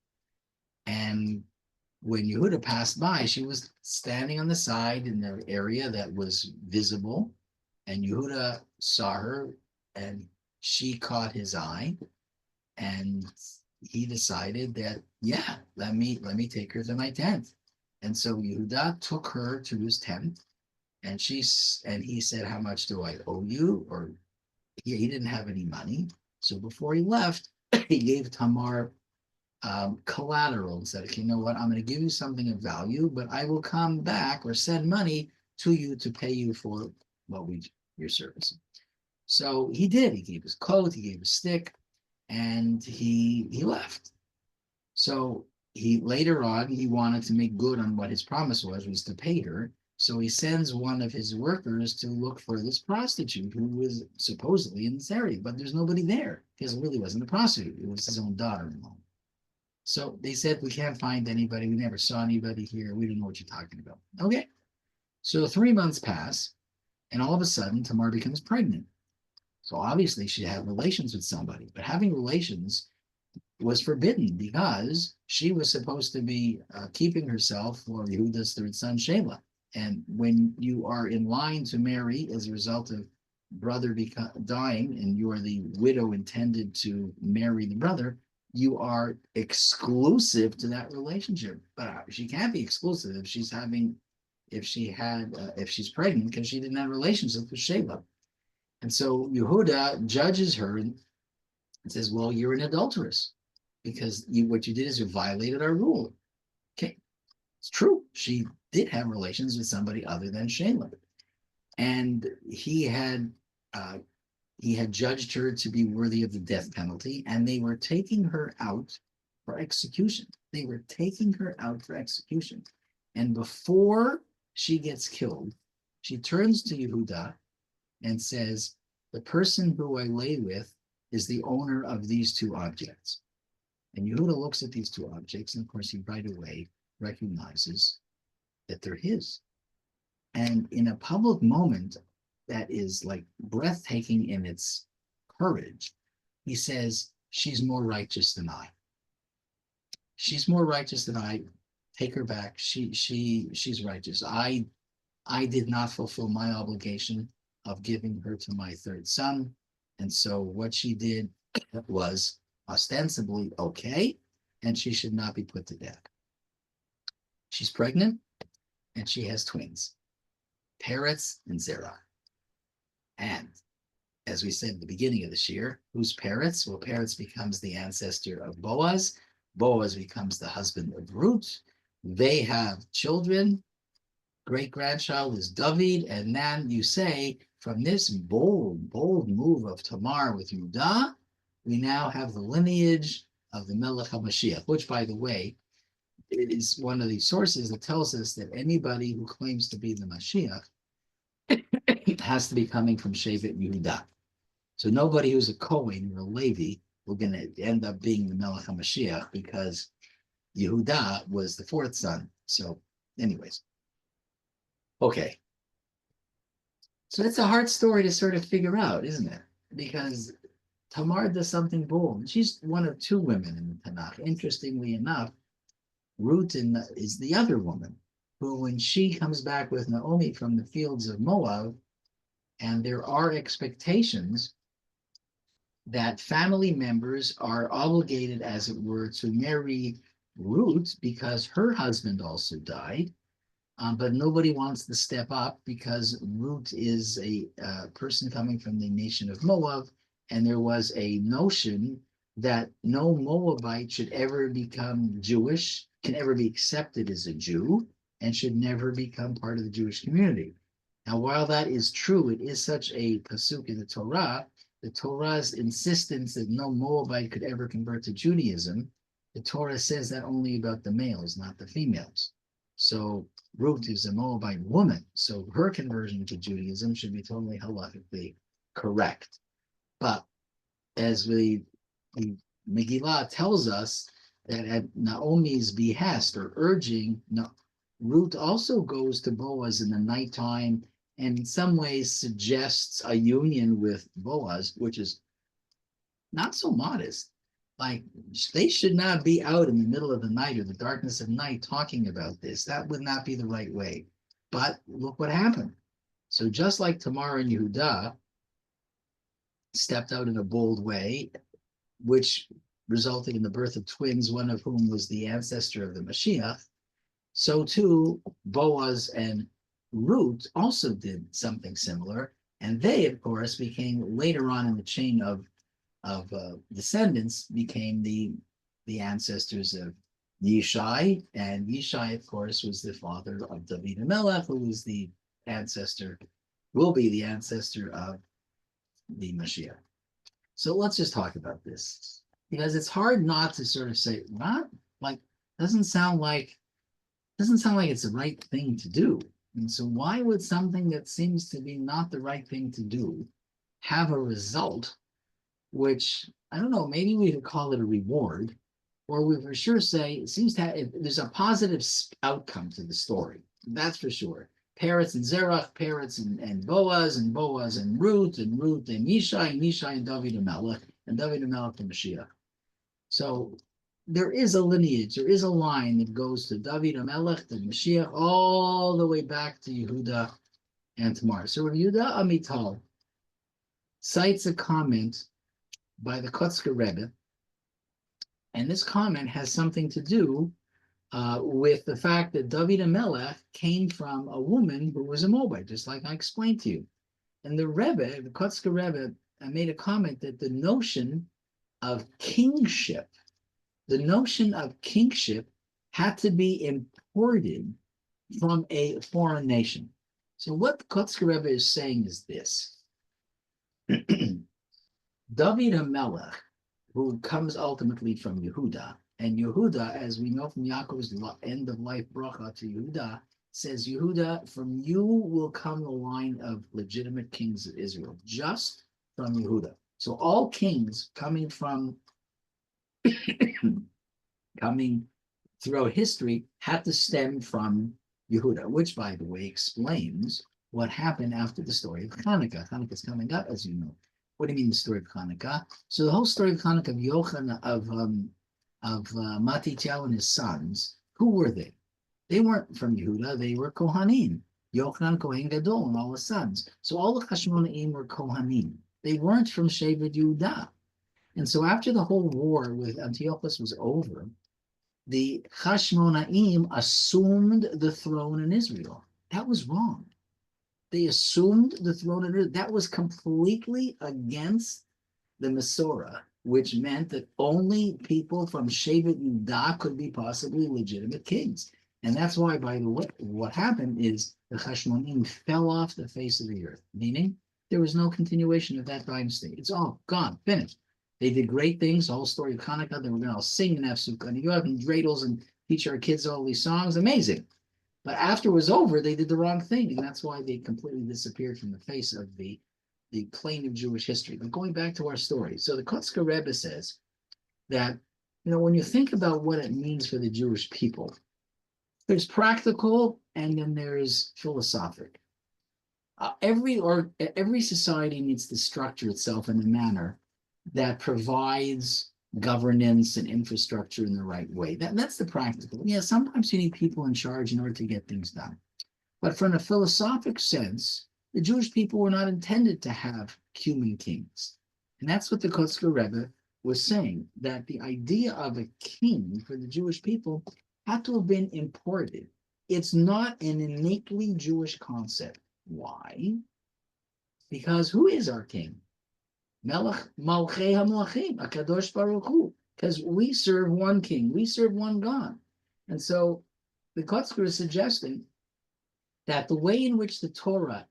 Speaker 1: and when Yehuda passed by, she was standing on the side in the area that was visible, and Yehuda saw her, and she caught his eye, and he decided that, yeah, let me take her to my tent. And so Yehuda took her to his tent, and he said, "How much do I owe you?" Or he didn't have any money, so before he left, he gave Tamar collateral and said, "Okay, you know what? I'm going to give you something of value, but I will come back or send money to you to pay you for what your service." So he did. He gave his coat, he gave his stick, and he left. So he later on he wanted to make good on what his promise was to pay her. So he sends one of his workers to look for this prostitute who was supposedly in this area, but there's nobody there because it really wasn't a prostitute; it was his own daughter-in-law. So they said, "We can't find anybody. We never saw anybody here. We don't know what you're talking about." Okay. So 3 months pass, and all of a sudden, Tamar becomes pregnant. So obviously, she had relations with somebody, but having relations was forbidden because she was supposed to be keeping herself for Yehuda's third son, Shelah. And when you are in line to marry as a result of brother dying and you are the widow intended to marry the brother, you are exclusive to that relationship. But she can't be exclusive if she's pregnant because she didn't have relationships with Shelah. And so Yehuda judges her and says, "Well, you're an adulteress because what you did is you violated our rule." Okay, it's true. She did have relations with somebody other than Shelah, and uh, he had judged her to be worthy of the death penalty, and they were taking her out for execution. They were taking her out for execution, and before she gets killed, she turns to Yehuda and says, "The person who I lay with is the owner of these two objects." And Yehuda looks at these two objects, and of course, he right away recognizes that they're his. And in a public moment that is like breathtaking in its courage, he says, "She's more righteous than I. She's more righteous than I. Take her back. She's righteous. I did not fulfill my obligation of giving her to my third son. And so what she did was ostensibly okay, and she should not be put to death." She's pregnant, and she has twins, Peretz and Zerah. And as we said at the beginning of this year, who's Peretz? Well, Peretz becomes the ancestor of Boaz. Boaz becomes the husband of Ruth. They have children. Great-grandchild is David. And then you say, from this bold move of Tamar with Yehuda, we now have the lineage of the Melech HaMashiach, which, by the way, it is one of these sources that tells us that anybody who claims to be the Mashiach has to be coming from Shevet Yehuda. So nobody who's a Kohen or a Levi will going to end up being the Melech HaMashiach because Yehuda was the fourth son. So anyways, okay. So it's a hard story to sort of figure out, isn't it? Because Tamar does something bold. She's one of two women in the Tanakh. Interestingly enough, Ruth is the other woman who, when she comes back with Naomi from the fields of Moab, and there are expectations that family members are obligated, as it were, to marry Ruth because her husband also died. But nobody wants to step up because Ruth is a person coming from the nation of Moab, and there was a notion that no Moabite should ever become Jewish, can ever be accepted as a Jew, and should never become part of the Jewish community. Now, while that is true, it is such a pasuk in the Torah's insistence that no Moabite could ever convert to Judaism, the Torah says that only about the males, not the females. So Ruth is a Moabite woman, so her conversion to Judaism should be totally halachically correct. But as the Megillah tells us that at Naomi's behest or urging, Ruth also goes to Boaz in the nighttime and in some ways suggests a union with Boaz, which is not so modest. Like they should not be out in the middle of the night or the darkness of night talking about this. That would not be the right way. But look what happened. So just like Tamar and Yehuda stepped out in a bold way, which resulted in the birth of twins, one of whom was the ancestor of the Mashiach, so too Boaz and Ruth also did something similar. And they, of course, became later on in the chain of descendants, became the ancestors of Yishai. And Yishai, of course, was the father of David Melech, who was the ancestor, will be the ancestor of the Mashiach. So let's just talk about this, because it's hard not to sort of say, what? Like, doesn't sound like it's the right thing to do. And so why would something that seems to be not the right thing to do have a result, which, I don't know, maybe we could call it a reward, or we for sure say it seems to have, there's a positive outcome to the story. That's for sure. Peretz and Zerach, Peretz and Boaz and Ruth and Yishai and David and Melech and Mashiach. So there is a lineage, there is a line that goes to David Melech, to Mashiach, all the way back to Yehuda and Tamar. So Yehuda Amital cites a comment by the Kotzker Rebbe, and this comment has something to do with the fact that David Melech came from a woman who was a Moabite, just like I explained to you. And the Rebbe, the Kotzker Rebbe, made a comment that the notion of kingship had to be imported from a foreign nation. So what the Kotzker Rebbe is saying is this. David HaMelech, who comes ultimately from Yehuda, and Yehuda, as we know from Yaakov's end of life bracha to Yehuda, says, Yehuda, from you will come the line of legitimate kings of Israel, just from Yehuda. So all kings coming throughout history had to stem from Yehuda, which, by the way, explains what happened after the story of Hanukkah. Hanukkah is coming up, as you know. What do you mean the story of Hanukkah? So the whole story of Hanukkah of Yochanan, of Matityahu and his sons, who were they? They weren't from Yehuda, they were Kohanim. Yochanan, Kohen Gadol, and all his sons. So all the Hashmonaim were Kohanim. They weren't from Shevet Yehuda. And so after the whole war with Antiochus was over, the Hashmonaim assumed the throne in Israel. That was wrong. They assumed the throne in Israel. That was completely against the Masorah, which meant that only people from Shevet Yehuda could be possibly legitimate kings. And that's why, by the way, what happened is the Hashmonaim fell off the face of the earth, meaning there was no continuation of that dynasty. It's all gone, finished. They did great things, the whole story of Hanukkah. They were going to sing and have sukkah and dreidels and teach our kids all these songs. Amazing. But after it was over, they did the wrong thing. And that's why they completely disappeared from the face of the plane of Jewish history. But going back to our story. So the Kotzker Rebbe says that, when you think about what it means for the Jewish people, there's practical and then there's philosophic. Every society needs to structure itself in a manner that provides governance and infrastructure in the right way. That's the practical. Yeah, sometimes you need people in charge in order to get things done. But from a philosophic sense, the Jewish people were not intended to have human kings. And that's what the Kotzker Rebbe was saying, that the idea of a king for the Jewish people had to have been imported. It's not an innately Jewish concept. Why? Because who is our king? Melech Malchei HaMelachim, HaKadosh Baruch Hu. Because we serve one king, we serve one God. And so the Kotzker is suggesting that the way in which the Torah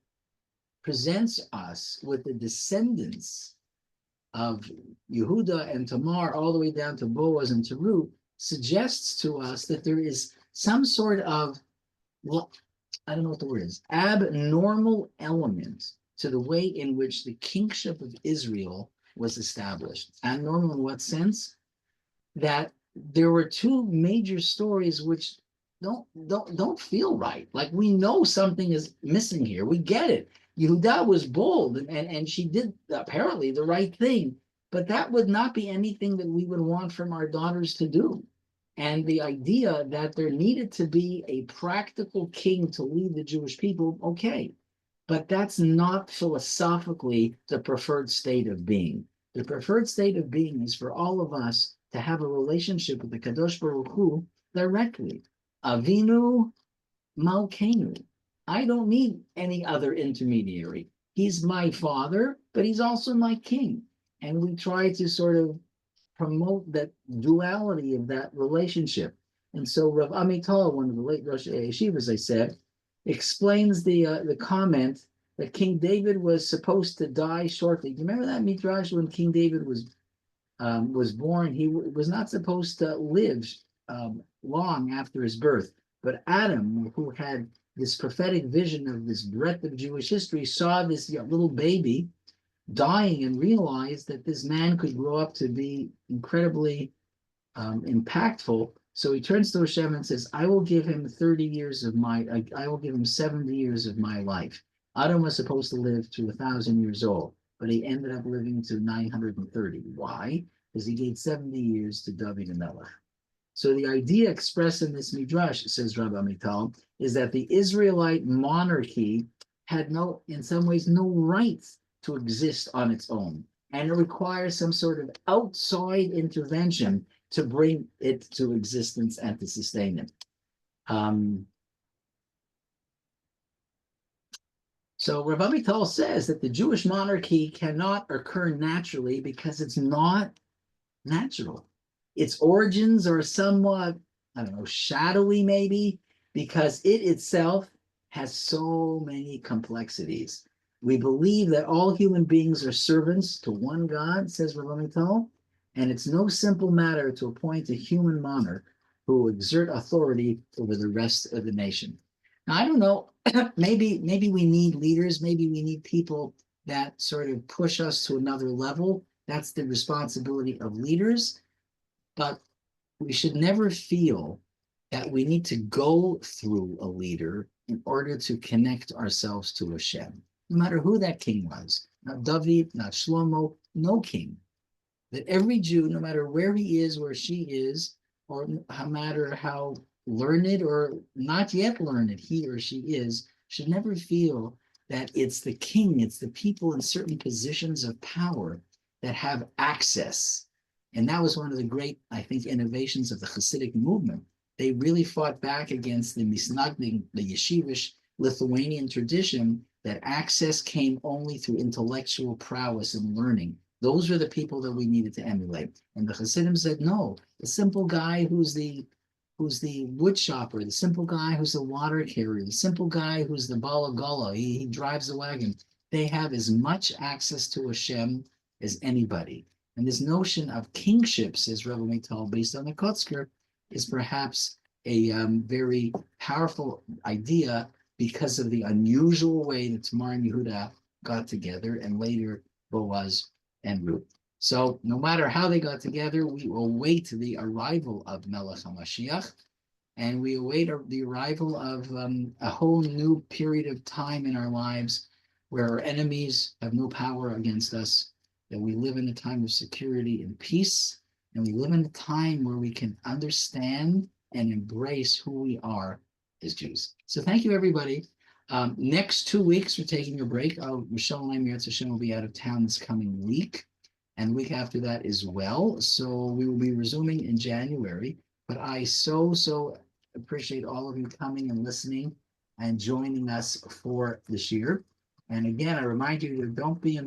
Speaker 1: presents us with the descendants of Yehuda and Tamar all the way down to Boaz and to Ruth suggests to us that there is some sort of, well, I don't know what the word is, abnormal element to the way in which the kingship of Israel was established. Abnormal in what sense? That there were two major stories which don't feel right. Like we know something is missing here. We get it. Yehuda was bold and she did apparently the right thing, but that would not be anything that we would want from our daughters to do. And the idea that there needed to be a practical king to lead the Jewish people, okay, but that's not philosophically the preferred state of being. The preferred state of being is for all of us to have a relationship with the Kadosh Baruch Hu directly. Avinu Malkeinu. I don't need any other intermediary. He's my father, but he's also my king. And we try to sort of promote that duality of that relationship. And so Rav Amital, one of the late Rosh Yeshivas, I said, explains the comment that King David was supposed to die shortly. Do you remember that midrash when King David was born? He was not supposed to live long after his birth. But Adam, who had this prophetic vision of this breadth of Jewish history, saw this little baby dying and realized that this man could grow up to be incredibly impactful. So he turns to Hashem and says, I will give him 30 years of I will give him 70 years of my life. Adam was supposed to live to 1,000 years old, but he ended up living to 930. Why? Because he gave 70 years to David and Melech. So the idea expressed in this midrash, says Rabbi Amital, is that the Israelite monarchy had in some ways, no right to exist on its own. And it requires some sort of outside intervention to bring it to existence and to sustain it. So Rav Amital says that the Jewish monarchy cannot occur naturally because it's not natural. Its origins are somewhat, I don't know, shadowy maybe, because it itself has so many complexities. We believe that all human beings are servants to one God, says Rav Amital, and it's no simple matter to appoint a human monarch who will exert authority over the rest of the nation. Now, I don't know, maybe we need leaders, maybe we need people that sort of push us to another level. That's the responsibility of leaders, but we should never feel that we need to go through a leader in order to connect ourselves to Hashem, no matter who that king was, not David, not Shlomo, no king. That every Jew, no matter where he is, where she is, or no matter how learned or not yet learned he or she is, should never feel that it's the king, it's the people in certain positions of power that have access. And that was one of the great, I think, innovations of the Hasidic movement. They really fought back against the misnagding, the yeshivish Lithuanian tradition, that access came only through intellectual prowess and learning. Those were the people that we needed to emulate. And the Hasidim said, no, the simple guy who's the wood chopper, the simple guy who's the water carrier, the simple guy who's the balagala, he drives the wagon. They have as much access to Hashem as anybody. And this notion of kingship, says Rabbi Mital, based on the Kotzker, is perhaps a very powerful idea because of the unusual way that Tamar and Yehuda got together, and later Boaz and Ruth. So no matter how they got together, we await the arrival of Melech HaMashiach, and we await the arrival of a whole new period of time in our lives where our enemies have no power against us, that we live in a time of security and peace, and we live in a time where we can understand and embrace who we are as Jews. So thank you, everybody. Next 2 weeks, we're taking a break. Michelle and I, Yetz Hashem, will be out of town this coming week, and the week after that as well. So we will be resuming in January. But I so appreciate all of you coming and listening and joining us for this year. And again, I remind you to don't be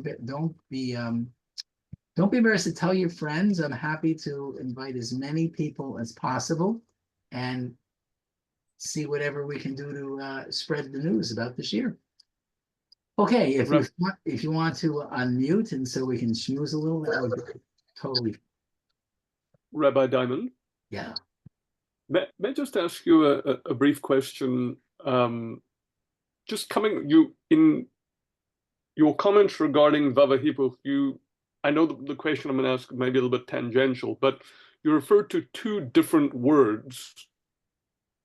Speaker 1: embarrassed to tell your friends. I'm happy to invite as many people as possible and see whatever we can do to spread the news about this year. Okay,
Speaker 2: Rab-
Speaker 1: if you want to unmute and so we can schmooze a little, that would be totally,
Speaker 2: Rabbi Diamond,
Speaker 1: yeah.
Speaker 2: may I just ask you a brief question? Just coming you in your comments regarding Vavahipuch, I know the question I'm going to ask may be a little bit tangential, but you referred to two different words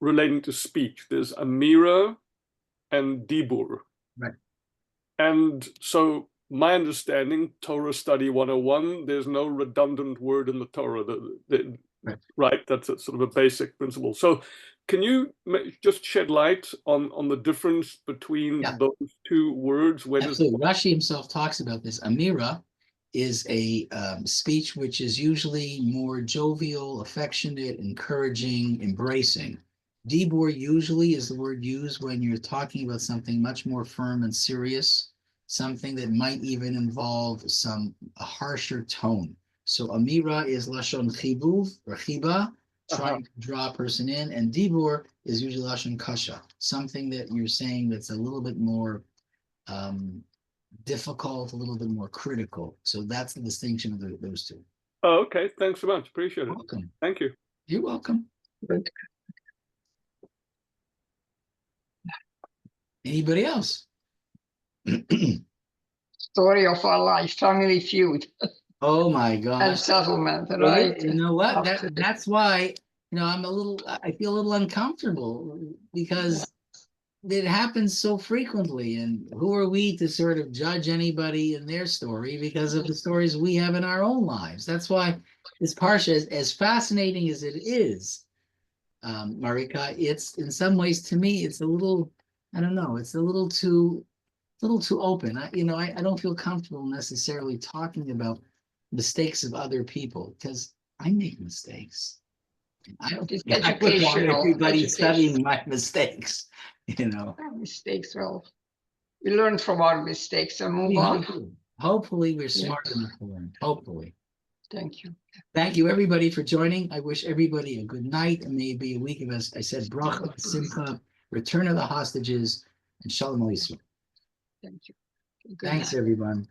Speaker 2: relating to speech. There's Amira and Dibur.
Speaker 1: Right.
Speaker 2: And so my understanding, Torah Study 101, there's no redundant word in the Torah.
Speaker 1: Right.
Speaker 2: Right, that's a sort of a basic principle. So can you just shed light on the difference between those two words?
Speaker 1: Absolutely. Rashi himself talks about this. Amira is a speech which is usually more jovial, affectionate, encouraging, embracing. Dibur usually is the word used when you're talking about something much more firm and serious, something that might even involve a harsher tone. So Amira is Lashon Chibuv or Chiba, trying to draw a person in, and Dibur is usually Lashon Kasha, something that you're saying that's a little bit more difficult, a little bit more critical. So that's the distinction of those two.
Speaker 2: Oh, okay. Thanks so much. Appreciate it.
Speaker 1: Welcome.
Speaker 2: Thank you.
Speaker 1: You're welcome. Anybody else?
Speaker 3: Story of our life, family feud.
Speaker 1: Oh my
Speaker 3: And
Speaker 1: gosh.
Speaker 3: settlement, right?
Speaker 1: You know what? That's why, I feel a little uncomfortable because it happens so frequently. And who are we to sort of judge anybody in their story because of the stories we have in our own lives? That's why this Parsha, as fascinating as it is, Marika, it's in some ways to me, it's a little, I don't know, it's a little too open. I don't feel comfortable necessarily talking about mistakes of other people because I make mistakes. I don't think I would want everybody studying my mistakes,
Speaker 3: Mistakes, well, we learn from our mistakes and move on.
Speaker 1: Hopefully we're smart enough to learn. Hopefully.
Speaker 3: Thank you.
Speaker 1: Thank you, everybody, for joining. I wish everybody a good night, and may it be a week of, as I said, bracha, simcha, return of the hostages, and shalom aleichem.
Speaker 3: Thank you.
Speaker 1: Thanks, everyone.